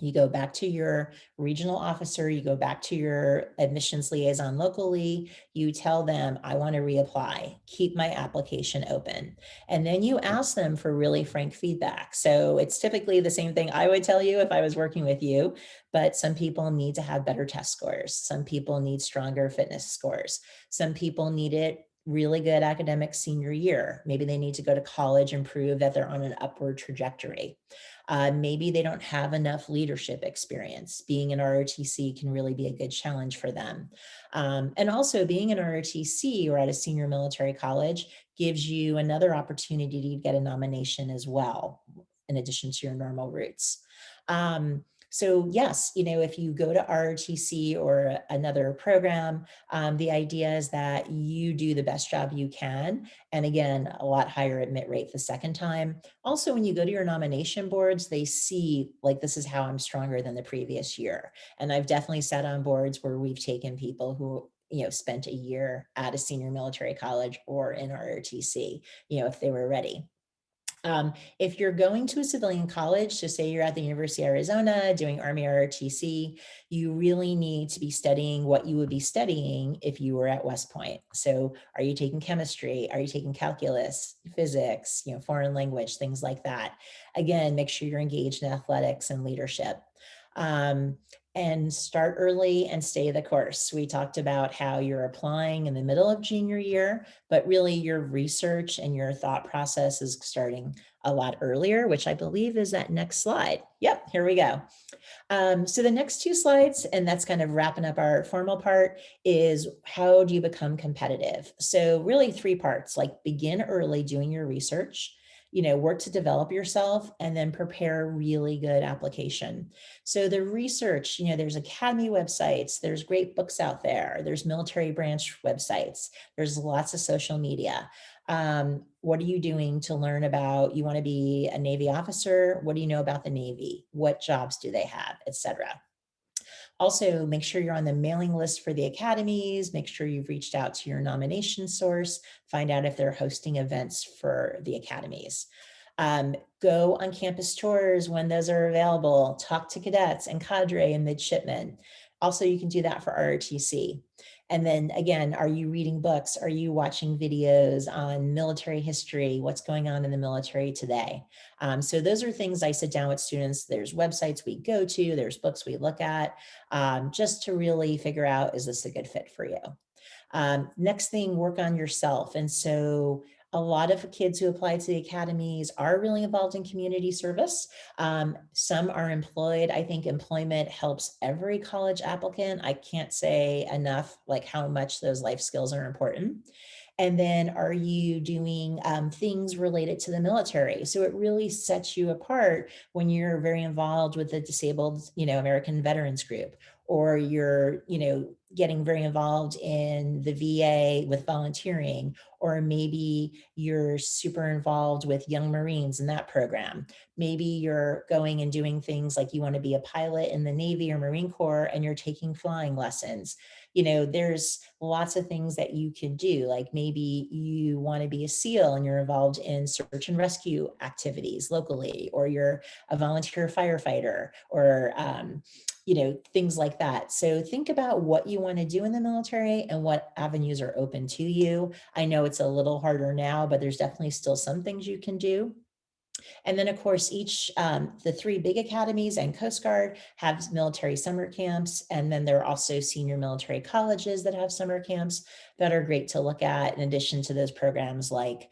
[SPEAKER 2] you go back to your regional officer, you go back to your admissions liaison locally, you tell them, I want to reapply, keep my application open. And then you ask them for really frank feedback. So it's typically the same thing I would tell you if I was working with you, but some people need to have better test scores. Some people need stronger fitness scores. Some people need it really good academic senior year. Maybe they need to go to college and prove that they're on an upward trajectory. Maybe they don't have enough leadership experience. Being an ROTC can really be a good challenge for them. And also being an ROTC or at a senior military college gives you another opportunity to get a nomination as well, in addition to your normal routes. So yes, if you go to ROTC or another program, the idea is that you do the best job you can. And again, a lot higher admit rate the second time. Also, when you go to your nomination boards, they see like, this is how I'm stronger than the previous year. And I've definitely sat on boards where we've taken people who spent a year at a senior military college or in ROTC, if they were ready. If you're going to a civilian college, so say you're at the University of Arizona doing Army ROTC, you really need to be studying what you would be studying if you were at West Point. So are you taking chemistry? Are you taking calculus, physics, foreign language, things like that? Again, make sure you're engaged in athletics and leadership. And start early and stay the course. We talked about how you're applying in the middle of junior year, but really your research and your thought process is starting a lot earlier, which I believe is that next slide. Yep, here we go. So the next 2 slides, and that's kind of wrapping up our formal part, is how do you become competitive? So really 3 parts, like begin early doing your research. work to develop yourself and then prepare a really good application. So the research, there's academy websites, there's great books out there, there's military branch websites, there's lots of social media. What are you doing to learn about, you want to be a Navy officer? What do you know about the Navy? What jobs do they have, etc. Also, make sure you're on the mailing list for the academies, make sure you've reached out to your nomination source, find out if they're hosting events for the academies. Go on campus tours when those are available, talk to cadets and cadre and midshipmen. Also, you can do that for ROTC. And then again, are you reading books? Are you watching videos on military history? What's going on in the military today? So those are things I sit down with students. There's websites we go to, there's books we look at, just to really figure out, is this a good fit for you? Next thing, work on yourself. And so a lot of kids who apply to the academies are really involved in community service. Some are employed. I think employment helps every college applicant. I can't say enough like how much those life skills are important. And then are you doing things related to the military? So it really sets you apart when you're very involved with the disabled, American Veterans Group, or you're, getting very involved in the VA with volunteering, or maybe you're super involved with Young Marines in that program. Maybe you're going and doing things like you want to be a pilot in the Navy or Marine Corps and you're taking flying lessons. There's lots of things that you can do. Like maybe you want to be a SEAL and you're involved in search and rescue activities locally, or you're a volunteer firefighter, or things like that. So think about what you want to do in the military and what avenues are open to you. I know it's a little harder now, but there's definitely still some things you can do. And then, of course, the three big academies and Coast Guard have military summer camps. And then there are also senior military colleges that have summer camps that are great to look at, in addition to those programs like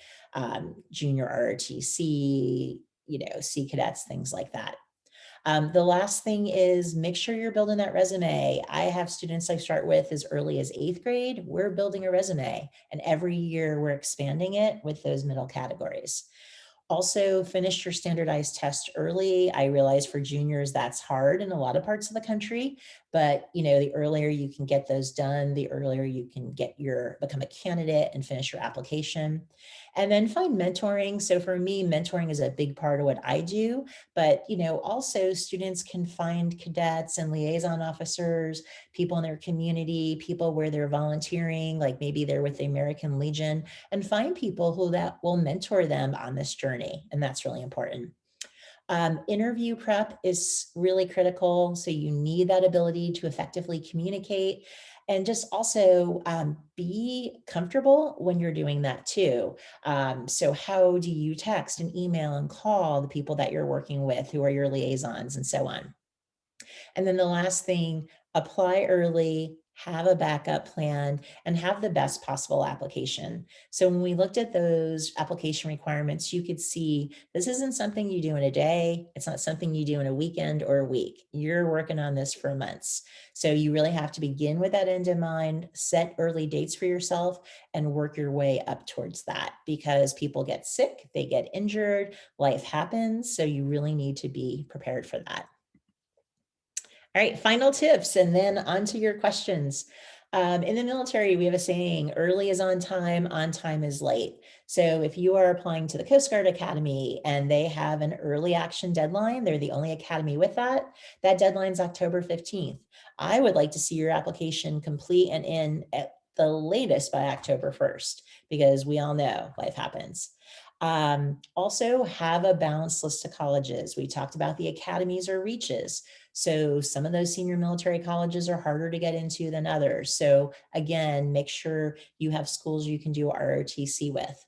[SPEAKER 2] junior ROTC, Sea Cadets, things like that. The last thing is make sure you're building that resume. I have students I start with as early as 8th grade. We're building a resume, and every year we're expanding it with those middle categories. Also, finish your standardized test early. I realize for juniors that's hard in a lot of parts of the country, but the earlier you can get those done, the earlier you can become a candidate and finish your application. And then find mentoring. So for me, mentoring is a big part of what I do, but also students can find cadets and liaison officers, people in their community, people where they're volunteering, like maybe they're with the American Legion, and find people that will mentor them on this journey. And that's really important. Interview prep is really critical. So you need that ability to effectively communicate, and just also be comfortable when you're doing that too. So how do you text and email and call the people that you're working with, who are your liaisons, and so on. And then the last thing, apply early, have a backup plan, and have the best possible application. So when we looked at those application requirements, you could see this isn't something you do in a day. It's not something you do in a weekend or a week. You're working on this for months. So you really have to begin with that end in mind, set early dates for yourself, and work your way up towards that, because people get sick, they get injured, life happens. So you really need to be prepared for that. All right, final tips, and then on to your questions. In the military, we have a saying, early is on time is late. So if you are applying to the Coast Guard Academy and they have an early action deadline, they're the only academy with that deadline's October 15th. I would like to see your application complete and in at the latest by October 1st, because we all know life happens. Also have a balanced list of colleges. We talked about the academies or reaches. So some of those senior military colleges are harder to get into than others. So again, make sure you have schools you can do ROTC with.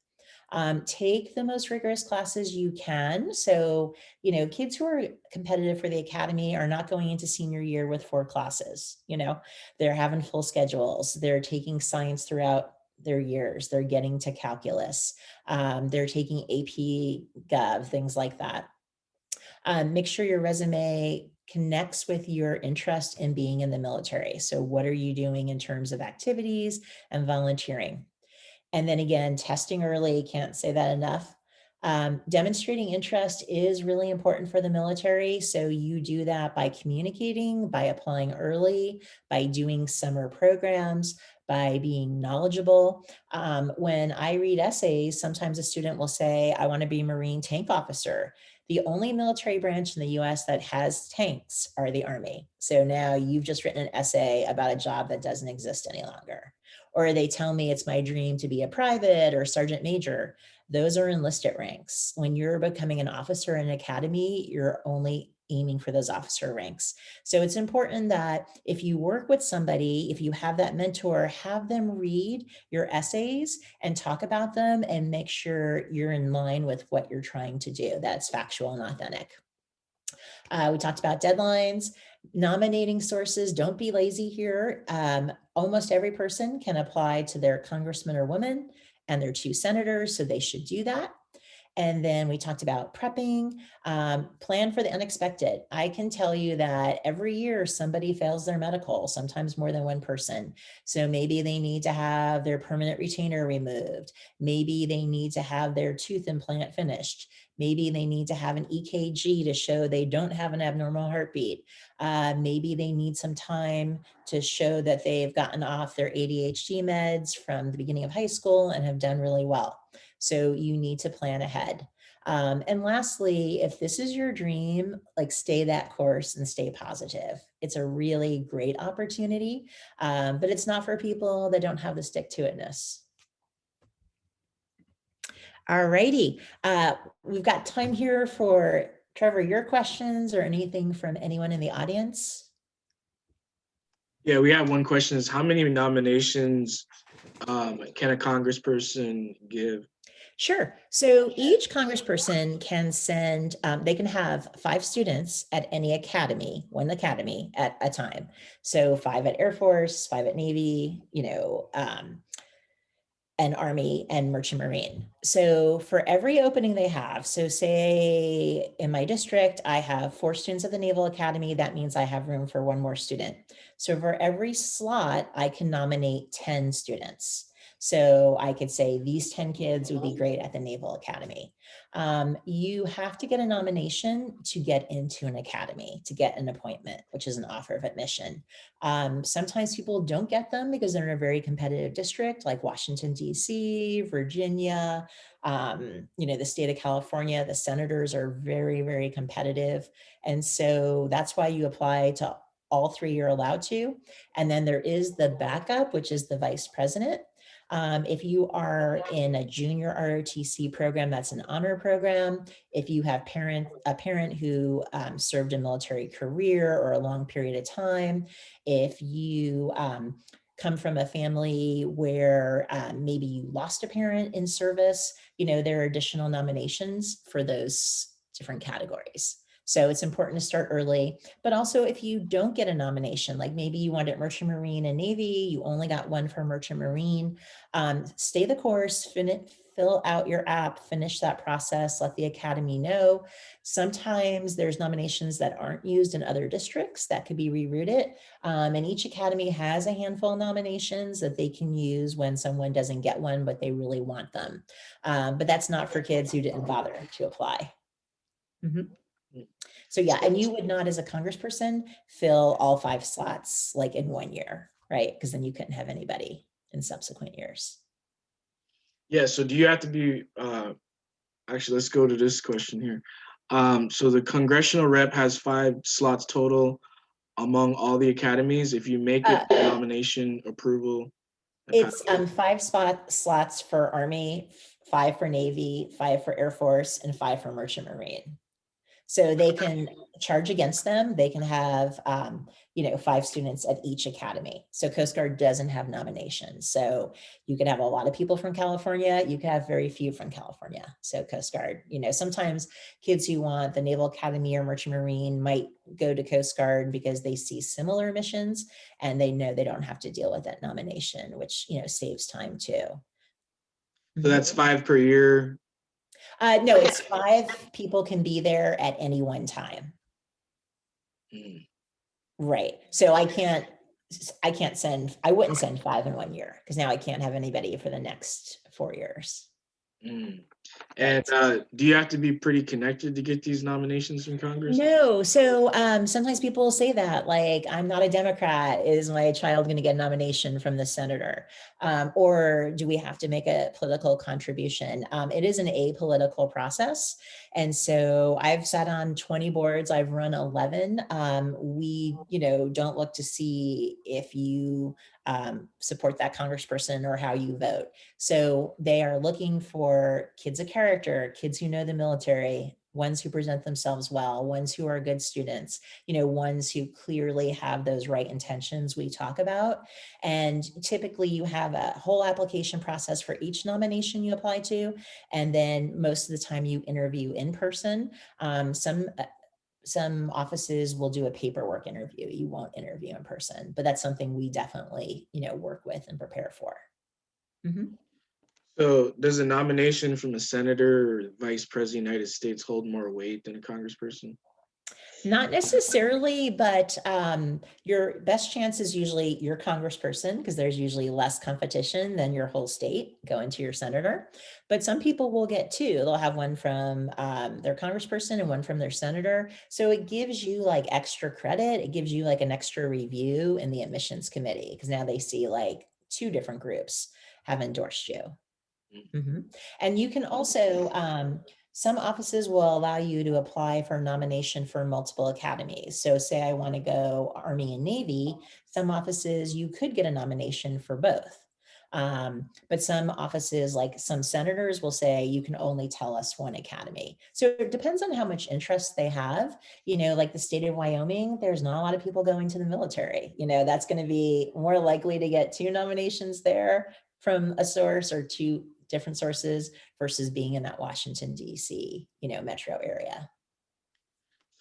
[SPEAKER 2] Take the most rigorous classes you can. So, kids who are competitive for the academy are not going into senior year with 4 classes. They're having full schedules. They're taking science throughout their years. They're getting to calculus. They're taking AP Gov, things like that. Make sure your resume connects with your interest in being in the military. So what are you doing in terms of activities and volunteering? And then again, testing early, can't say that enough. Demonstrating interest is really important for the military. So you do that by communicating, by applying early, by doing summer programs, by being knowledgeable. When I read essays, sometimes a student will say, I want to be a Marine tank officer. The only military branch in the US that has tanks are the Army. So now you've just written an essay about a job that doesn't exist any longer. Or they tell me it's my dream to be a private or sergeant major. Those are enlisted ranks. When you're becoming an officer in an academy, you're only aiming for those officer ranks. So it's important that if you work with somebody, if you have that mentor, have them read your essays and talk about them and make sure you're in line with what you're trying to do. That's factual and authentic. We talked about deadlines, nominating sources. Don't be lazy here. Almost every person can apply to their congressman or woman and their 2 senators, so they should do that. And then we talked about prepping, plan for the unexpected. I can tell you that every year somebody fails their medical, sometimes more than one person. So maybe they need to have their permanent retainer removed. Maybe they need to have their tooth implant finished. Maybe they need to have an EKG to show they don't have an abnormal heartbeat. Maybe they need some time to show that they've gotten off their ADHD meds from the beginning of high school and have done really well. So you need to plan ahead. And lastly, if this is your dream, like stay that course and stay positive. It's a really great opportunity, but it's not for people that don't have the stick-to-itness. All righty. We've got time here for Trevor, your questions or anything from anyone in the audience.
[SPEAKER 1] Yeah, we have one question: is how many nominations can a congressperson give?
[SPEAKER 2] Sure. So each congressperson can send, they can have 5 students at any academy, one academy at a time. So 5 at Air Force, 5 at Navy, and Army and Merchant Marine. So for every opening they have, so say in my district, I have 4 students at the Naval Academy, that means I have room for 1 more student. So for every slot, I can nominate 10 students. So I could say these 10 kids would be great at the Naval Academy. You have to get a nomination to get into an academy, to get an appointment, which is an offer of admission. Sometimes people don't get them because they're in a very competitive district like Washington, D.C., Virginia, the state of California. The senators are very, very competitive. And so that's why you apply to all 3 you're allowed to. And then there is the backup, which is the vice president. If you are in a junior ROTC program, that's an honor program. If you have a parent who served a military career or a long period of time, if you come from a family where maybe you lost a parent in service, there are additional nominations for those different categories. So it's important to start early, but also if you don't get a nomination, like maybe you wanted Merchant Marine and Navy, you only got 1 for Merchant Marine, stay the course, fill out your app, finish that process, let the academy know. Sometimes there's nominations that aren't used in other districts that could be rerouted. And each academy has a handful of nominations that they can use when someone doesn't get one, but they really want them. But that's not for kids who didn't bother to apply. So yeah, and you would not as a congressperson fill all 5 slots like in 1 year, right? Because then you couldn't have anybody in subsequent years.
[SPEAKER 1] Yeah, so do you have to be, actually, let's go to this question here. So the congressional rep has 5 slots total among all the academies. If you make it nomination approval.
[SPEAKER 2] It's 5 slots for Army, 5 for Navy, 5 for Air Force, and 5 for Merchant Marine. So they can charge against them. They can have, 5 students at each academy. So Coast Guard doesn't have nominations. So you could have a lot of people from California. You could have very few from California. So Coast Guard, sometimes kids who want the Naval Academy or Merchant Marine might go to Coast Guard because they see similar missions and they know they don't have to deal with that nomination, which, saves time too.
[SPEAKER 1] So that's 5 per year.
[SPEAKER 2] No, it's 5 people can be there at any one time. Right. So I wouldn't send 5 in 1 year because now I can't have anybody for the next 4 years.
[SPEAKER 1] And
[SPEAKER 2] Right.
[SPEAKER 1] do you have to be pretty connected to get these nominations from Congress?
[SPEAKER 2] No. So sometimes people say that, like, I'm not a Democrat. Is my child going to get a nomination from the senator? Or do we have to make a political contribution? It is an apolitical process. And so I've sat on 20 boards, I've run 11. We, don't look to see if you support that congressperson or how you vote. So they are looking for kids of character, kids who know the military, ones who present themselves well, ones who are good students, ones who clearly have those right intentions we talk about. And typically you have a whole application process for each nomination you apply to. And then most of the time you interview in person. Some offices will do a paperwork interview. You won't interview in person, but that's something we definitely, work with and prepare for. Mhm.
[SPEAKER 1] So does a nomination from a senator or vice president of the United States hold more weight than a congressperson?
[SPEAKER 2] Not necessarily, but your best chance is usually your congressperson because there's usually less competition than your whole state going to your senator. But some people will get two. They'll have one from their congressperson and one from their senator. So it gives you like extra credit. It gives you like an extra review in the admissions committee because now they see like two different groups have endorsed you. Mhm. And you can also, some offices will allow you to apply for a nomination for multiple academies. So say I want to go Army and Navy, some offices you could get a nomination for both. But some offices, like some senators, will say you can only tell us one academy. So it depends on how much interest they have. Like the state of Wyoming, there's not a lot of people going to the military. That's going to be more likely to get two nominations there from a source or two different sources versus being in that Washington, D.C., metro area.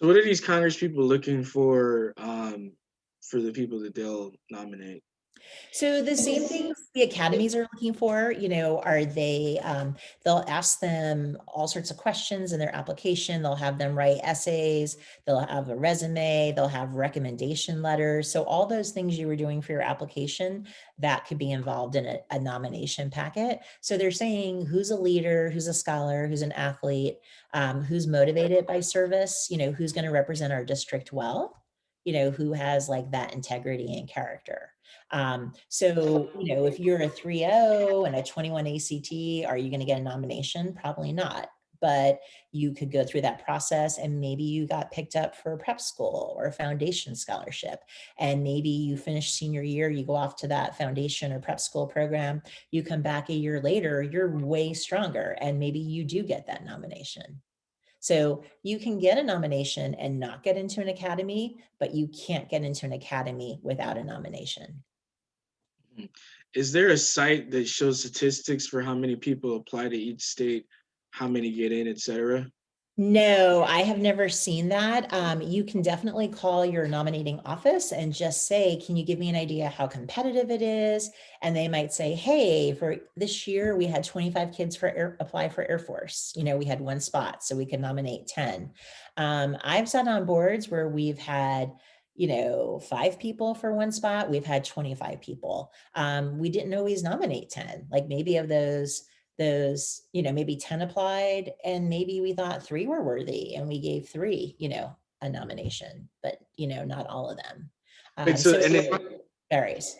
[SPEAKER 1] So what are these Congress people looking for the people that they'll nominate?
[SPEAKER 2] So the same things the academies are looking for, are they, they'll ask them all sorts of questions in their application. They'll have them write essays. They'll have a resume. They'll have recommendation letters. So all those things you were doing for your application, that could be involved in a nomination packet. So they're saying who's a leader, who's a scholar, who's an athlete, who's motivated by service, who's going to represent our district well, who has like that integrity and character. So, if you're a 3.0 and a 21 ACT, are you going to get a nomination? Probably not. But you could go through that process and maybe you got picked up for a prep school or a foundation scholarship. And maybe you finish senior year, you go off to that foundation or prep school program, you come back a year later, you're way stronger. And maybe you do get that nomination. So you can get a nomination and not get into an academy, but you can't get into an academy without a nomination.
[SPEAKER 1] Is there a site that shows statistics for how many people apply to each state, how many get in, etc.?
[SPEAKER 2] No, I have never seen that. You can definitely call your nominating office and just say, can you give me an idea how competitive it is? And they might say, hey, for this year, we had 25 kids apply for Air Force. We had one spot, so we could nominate 10. I've sat on boards where we've had 5 people for one spot. We've had 25 people. We didn't always nominate 10. Like maybe of those, maybe 10 applied and maybe we thought 3 were worthy and we gave 3, a nomination, but, not all of them.
[SPEAKER 1] Wait,
[SPEAKER 2] So it varies.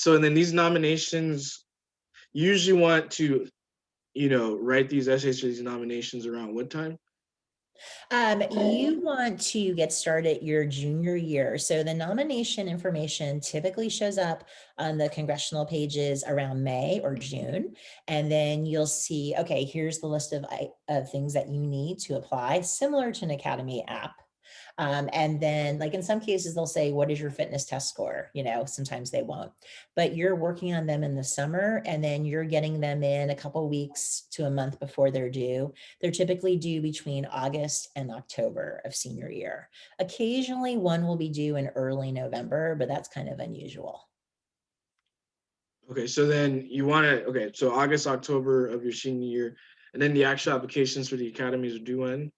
[SPEAKER 1] and then these nominations you usually want to, write these essays for these nominations around what time?
[SPEAKER 2] You want to get started your junior year. So the nomination information typically shows up on the congressional pages around May or June. And then you'll see, okay, here's the list of things that you need to apply, similar to an Academy app. And then like in some cases, they'll say, what is your fitness test score? Sometimes they won't, but you're working on them in the summer and then you're getting them in a couple weeks to a month before they're due. They're typically due between August and October of senior year. Occasionally one will be due in early November, but that's kind of unusual.
[SPEAKER 1] Okay, so then so August, October of your senior year, and then the actual applications for the academies are due when?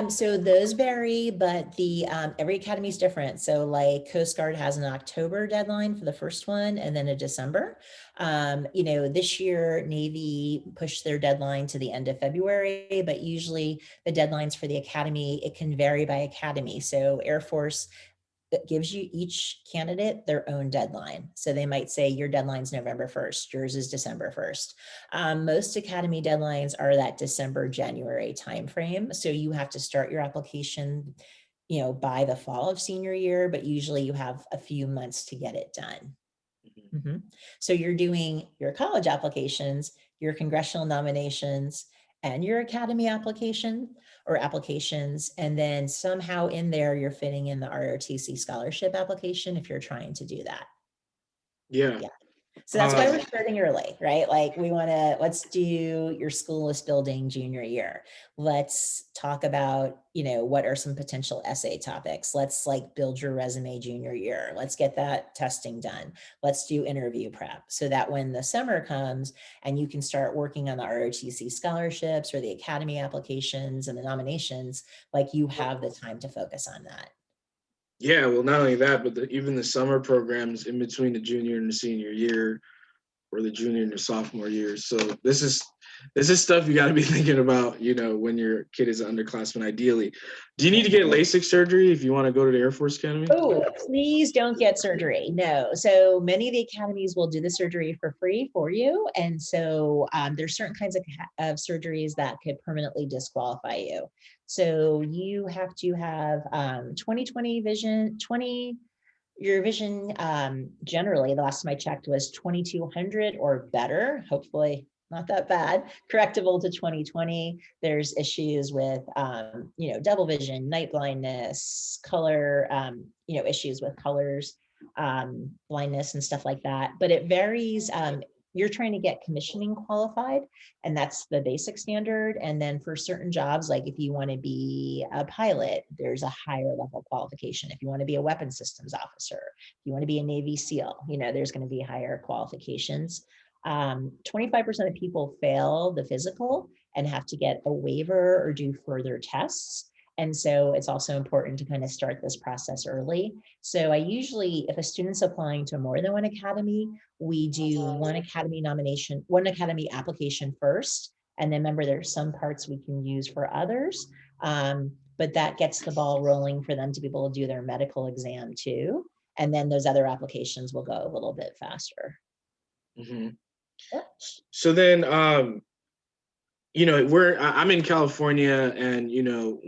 [SPEAKER 2] So those vary, but the every academy is different. So like Coast Guard has an October deadline for the first one and then a December. This year Navy pushed their deadline to the end of February, but usually the deadlines for the academy, it can vary by academy. So Air Force, that gives you each candidate their own deadline. So they might say your deadline's November 1st, yours is December 1st. Most academy deadlines are that December, January timeframe. So you have to start your application, by the fall of senior year, but usually you have a few months to get it done. Mhm. So you're doing your college applications, your congressional nominations, and your academy application or applications. And then somehow in there, you're fitting in the ROTC scholarship application if you're trying to do that.
[SPEAKER 1] Yeah.
[SPEAKER 2] Yeah. So that's why we're starting early, right? Like let's do your school list building junior year. Let's talk about, what are some potential essay topics? Let's like build your resume junior year. Let's get that testing done. Let's do interview prep so that when the summer comes and you can start working on the ROTC scholarships or the academy applications and the nominations, like you have the time to focus on that.
[SPEAKER 1] Yeah, well, not only that, but even the summer programs in between the junior and the senior year, or the junior and the sophomore year. So this is stuff you got to be thinking about, when your kid is an underclassman. Ideally, do you need to get LASIK surgery if you want to go to the Air Force Academy?
[SPEAKER 2] Oh, please don't get surgery. No. So many of the academies will do the surgery for free for you. And so there's certain kinds of surgeries that could permanently disqualify you. So you have to have 20/20 vision, your vision generally, the last time I checked was 2200 or better, hopefully not that bad, correctable to 20/20. There's issues with, double vision, night blindness, color, issues with colors, blindness and stuff like that. But it varies. You're trying to get commissioning qualified, and that's the basic standard. And then for certain jobs, like if you want to be a pilot, there's a higher level qualification. If you want to be a weapons systems officer, if you want to be a Navy SEAL, there's going to be higher qualifications. 25% of people fail the physical and have to get a waiver or do further tests. And so it's also important to kind of start this process early. So I usually, if a student's applying to more than one academy, we do one academy nomination, one academy application first. And then remember, there's some parts we can use for others. But that gets the ball rolling for them to be able to do their medical exam too. And then those other applications will go a little bit faster.
[SPEAKER 1] Mm-hmm.
[SPEAKER 2] Yeah.
[SPEAKER 1] So then, I'm in California, and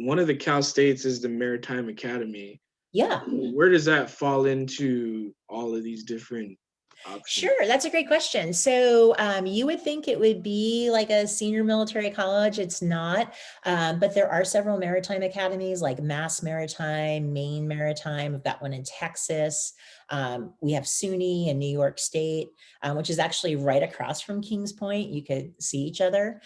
[SPEAKER 1] one of the Cal states is the Maritime Academy.
[SPEAKER 2] Yeah.
[SPEAKER 1] Where does that fall into all of these different options?
[SPEAKER 2] Sure, that's a great question. So you would think it would be like a senior military college. It's not, but there are several maritime academies like Mass Maritime, Maine Maritime. We've got one in Texas. We have SUNY in New York State, which is actually right across from Kings Point. You could see each other.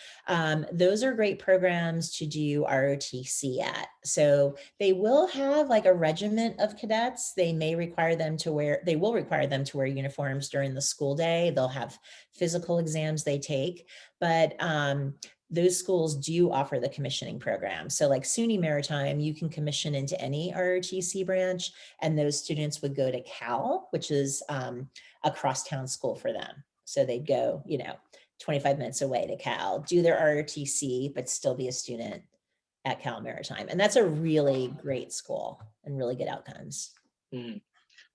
[SPEAKER 2] Those are great programs to do ROTC at. So they will have like a regiment of cadets. They will require them to wear uniforms during the school day. They'll have physical exams they take, but those schools do offer the commissioning program. So like SUNY Maritime, you can commission into any ROTC branch, and those students would go to Cal, which is a crosstown school for them. So they'd go, 25 minutes away to Cal, do their ROTC, but still be a student at Cal Maritime. And that's a really great school and really good outcomes.
[SPEAKER 1] Mm.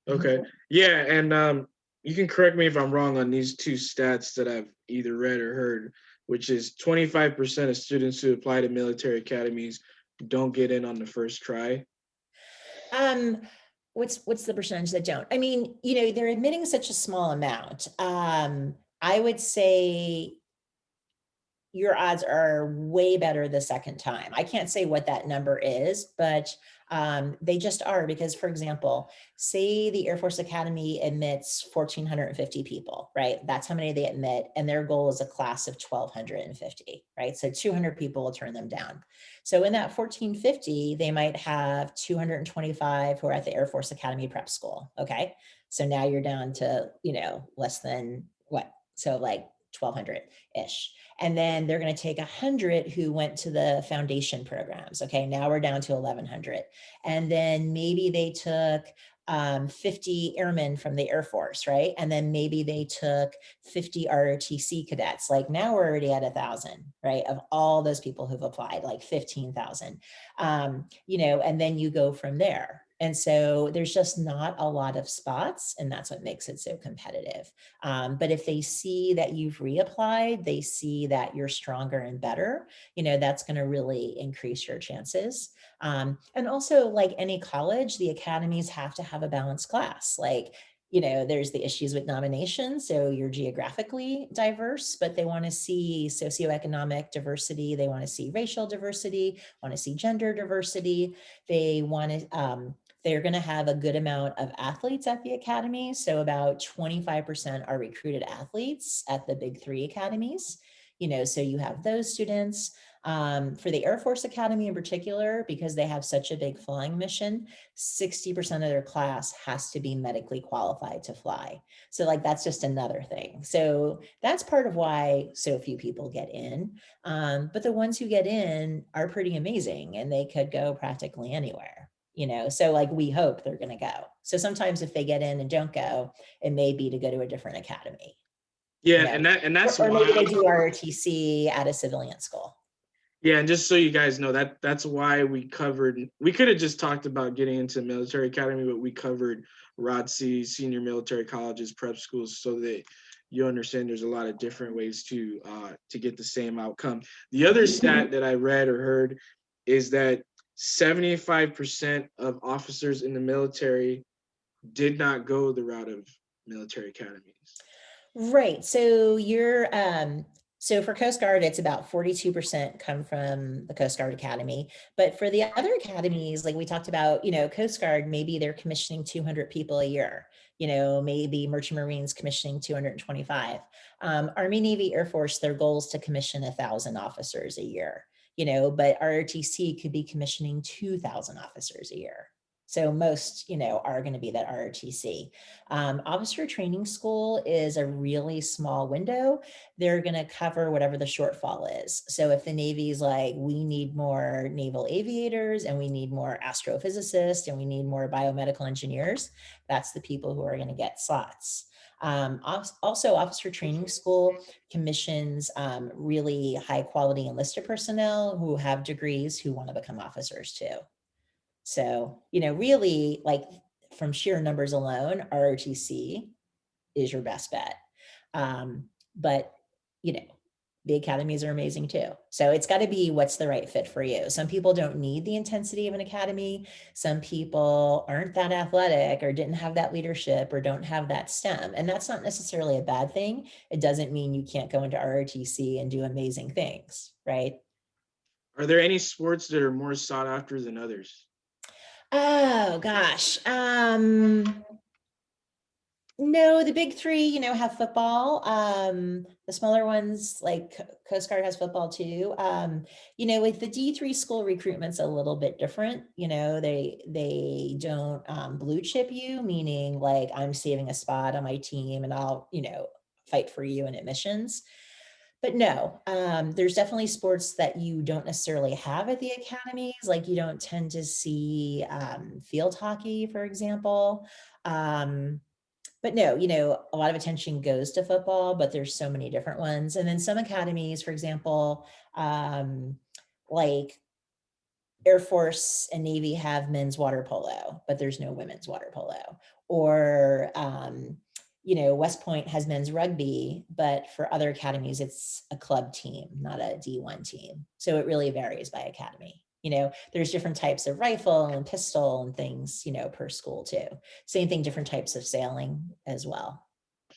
[SPEAKER 1] Okay. Yeah. And you can correct me if I'm wrong on these two stats that I've either read or heard, which is 25% of students who apply to military academies don't get in on the first try.
[SPEAKER 2] What's the percentage that don't? I mean, they're admitting such a small amount. I would say your odds are way better the second time. I can't say what that number is, but they just are, because, for example, say the Air Force Academy admits 1,450 people, right? That's how many they admit, and their goal is a class of 1,250, right? So 200 people will turn them down. So in that 1,450, they might have 225 who are at the Air Force Academy prep school, okay? So now you're down to, less than what? So like 1,200-ish. And then they're going to take 100 who went to the foundation programs. Okay, now we're down to 1,100. And then maybe they took 50 airmen from the Air Force, right? And then maybe they took 50 ROTC cadets. Like now we're already at 1,000, right? Of all those people who've applied, like 15,000, and then you go from there. And so there's just not a lot of spots, and that's what makes it so competitive. But if they see that you've reapplied, they see that you're stronger and better, that's going to really increase your chances. And also, like any college, the academies have to have a balanced class. Like, there's the issues with nominations. So you're geographically diverse, but they want to see socioeconomic diversity. They want to see racial diversity, want to see gender diversity. They want to, they're going to have a good amount of athletes at the academy. So about 25% are recruited athletes at the big three academies. So you have those students. For the Air Force Academy in particular, because they have such a big flying mission, 60% of their class has to be medically qualified to fly. So like, that's just another thing. So that's part of why so few people get in. But the ones who get in are pretty amazing, and they could go practically anywhere. So like, we hope they're going to go. So sometimes if they get in and don't go, it may be to go to a different academy.
[SPEAKER 1] Yeah, and that's
[SPEAKER 2] or maybe
[SPEAKER 1] why.
[SPEAKER 2] they do ROTC at a civilian school.
[SPEAKER 1] Yeah, and just so you guys know, that's why we could have just talked about getting into military academy, but we covered ROTC, senior military colleges, prep schools, so that you understand there's a lot of different ways to get the same outcome. The other stat that I read or heard is that 75% of officers in the military did not go the route of military academies.
[SPEAKER 2] Right. So for Coast Guard, it's about 42% come from the Coast Guard Academy. But for the other academies, like we talked about, Coast Guard, maybe they're commissioning 200 people a year. Maybe Merchant Marines commissioning 225. Army, Navy, Air Force, their goal is to commission 1,000 officers a year. But ROTC could be commissioning 2,000 officers a year. So most, are going to be that ROTC. Officer training school is a really small window. They're going to cover whatever the shortfall is. So if the Navy's like, we need more naval aviators and we need more astrophysicists and we need more biomedical engineers, that's the people who are going to get slots. Also, officer training school commissions really high quality enlisted personnel who have degrees who want to become officers too. So, really, like, from sheer numbers alone, ROTC is your best bet. But, the academies are amazing too. So it's got to be what's the right fit for you. Some people don't need the intensity of an academy. Some people aren't that athletic or didn't have that leadership or don't have that STEM. And that's not necessarily a bad thing. It doesn't mean you can't go into ROTC and do amazing things, right?
[SPEAKER 1] Are there any sports that are more sought after than others?
[SPEAKER 2] Oh gosh. No, the big three, have football. The smaller ones, like Coast Guard, has football too. With the D3 school recruitment's a little bit different. They don't blue chip you, meaning like I'm saving a spot on my team and I'll, fight for you in admissions. But no, there's definitely sports that you don't necessarily have at the academies. Like you don't tend to see field hockey, for example. But no, a lot of attention goes to football, but there's so many different ones. And then some academies, for example, like Air Force and Navy have men's water polo, but there's no women's water polo. Or, West Point has men's rugby, but for other academies, it's a club team, not a D1 team. So it really varies by academy. There's different types of rifle and pistol and things, per school too. Same thing, different types of sailing as well.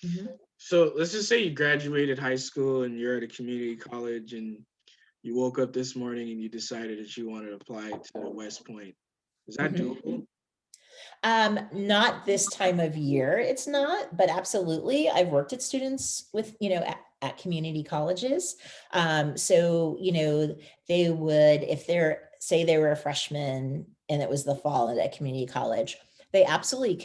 [SPEAKER 2] Mm-hmm.
[SPEAKER 1] So let's just say you graduated high school and you're at a community college and you woke up this morning and you decided that you wanted to apply to West Point. Is that doable?
[SPEAKER 2] Not this time of year, it's not, but absolutely. I've worked at students with, at community colleges. So, they would, if say they were a freshman and it was the fall at a community college, They absolutely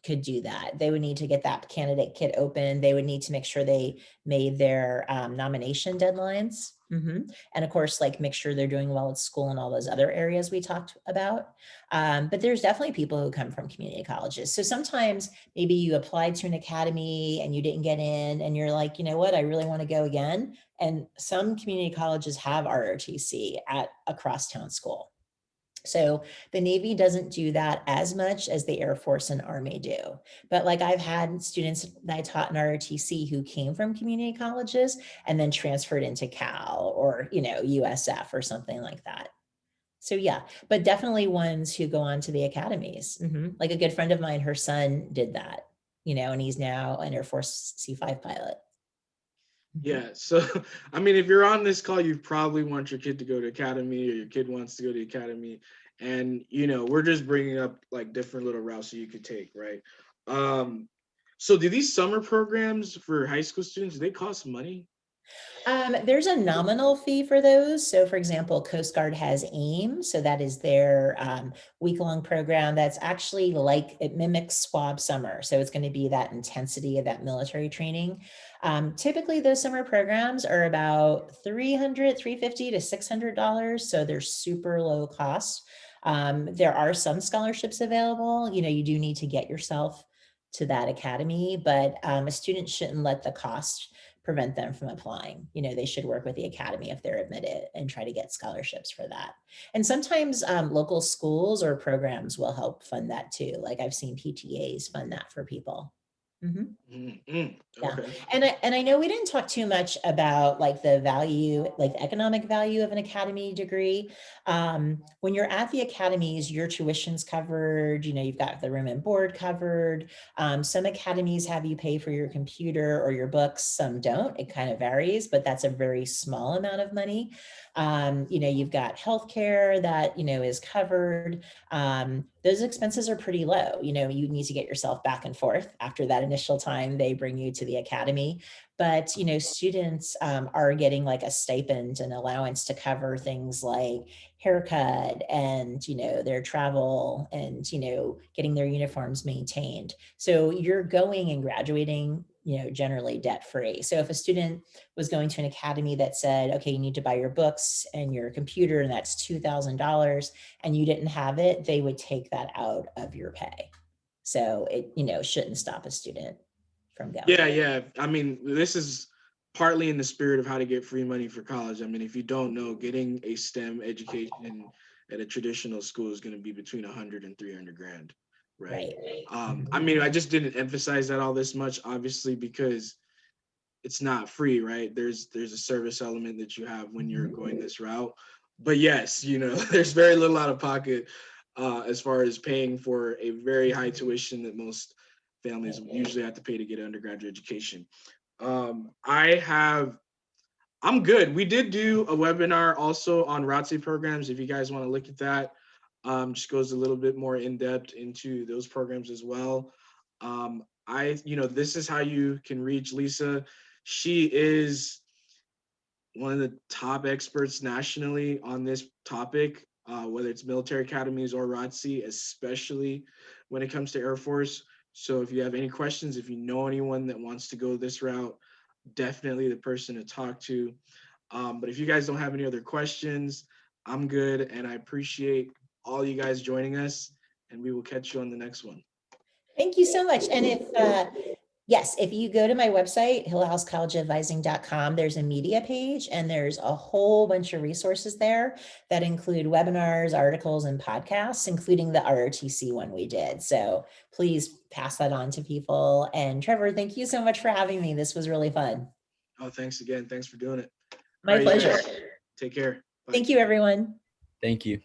[SPEAKER 2] could do that. They would need to get that candidate kit open. They would need to make sure they made their nomination deadlines. And of course, like make sure they're doing well at school and all those other areas we talked about. But there's definitely people who come from community colleges. So sometimes maybe you applied to an academy and you didn't get in and you're like, you know what, I really want to go again. And some community colleges have ROTC at a crosstown school. So the Navy doesn't do that as much as the Air Force and Army do. But like I've had students that I taught in ROTC who came from community colleges and then transferred into Cal or, USF or something like that. So yeah, but definitely ones who go on to the academies. Like a good friend of mine, her son did that, and he's now an Air Force C5 pilot.
[SPEAKER 1] Yeah. So, I mean, if you're on this call, you probably want your kid to go to academy or your kid wants to go to academy. And, we're just bringing up like different little routes that you could take, right? So do these summer programs for high school students, do they cost money?
[SPEAKER 2] There's a nominal fee for those. So for example, Coast Guard has AIM. So that is their week-long program that's actually like, it mimics SWAB summer. So it's going to be that intensity of that military training. Typically those summer programs are about $350 to $600. So they're super low cost. There are some scholarships available. You do need to get yourself to that academy, but a student shouldn't let the cost prevent them from applying. They should work with the academy if they're admitted and try to get scholarships for that. And sometimes local schools or programs will help fund that too. Like I've seen PTAs fund that for people. Yeah.
[SPEAKER 1] Okay.
[SPEAKER 2] And I know we didn't talk too much about like the value, like the economic value of an academy degree. When you're at the academies, your tuition's covered, you've got the room and board covered. Some academies have you pay for your computer or your books, some don't. It kind of varies, but that's a very small amount of money. You've got healthcare that, is covered. Those expenses are pretty low. You need to get yourself back and forth after that initial time they bring you to the academy. But, students are getting like a stipend and allowance to cover things like haircut and, their travel and, getting their uniforms maintained. So you're going and graduating, generally debt free. So if a student was going to an academy that said, okay, you need to buy your books and your computer, and that's $2,000, and you didn't have it, they would take that out of your pay. So it, shouldn't stop a student from going.
[SPEAKER 1] Yeah. I mean, this is partly in the spirit of how to get free money for college. I mean, if you don't know, getting a STEM education at a traditional school is going to be between 100 and 300 grand, right? I mean, I just didn't emphasize that all this much, obviously, because it's not free, right? There's a service element that you have when you're going this route. But yes, there's very little out of pocket as far as paying for a very high tuition that most families usually have to pay to get an undergraduate education. I'm good. We did do a webinar also on ROTC programs. If you guys want to look at that, just goes a little bit more in depth into those programs as well. This is how you can reach Lisa. She is one of the top experts nationally on this topic, whether it's military academies or ROTC, especially when it comes to Air Force. So if you have any questions, if you know anyone that wants to go this route, definitely the person to talk to. But if you guys don't have any other questions, I'm good. And I appreciate all you guys joining us, and we will catch you on the next one.
[SPEAKER 2] Thank you so much. And if you go to my website, hillhousecollegeadvising.com, there's a media page and there's a whole bunch of resources there that include webinars, articles, and podcasts, including the ROTC one we did. So please pass that on to people. And Trevor, thank you so much for having me. This was really fun.
[SPEAKER 1] Oh, thanks again. Thanks for doing it.
[SPEAKER 2] My pleasure.
[SPEAKER 1] Take care. Bye.
[SPEAKER 2] Thank you, everyone.
[SPEAKER 3] Thank you.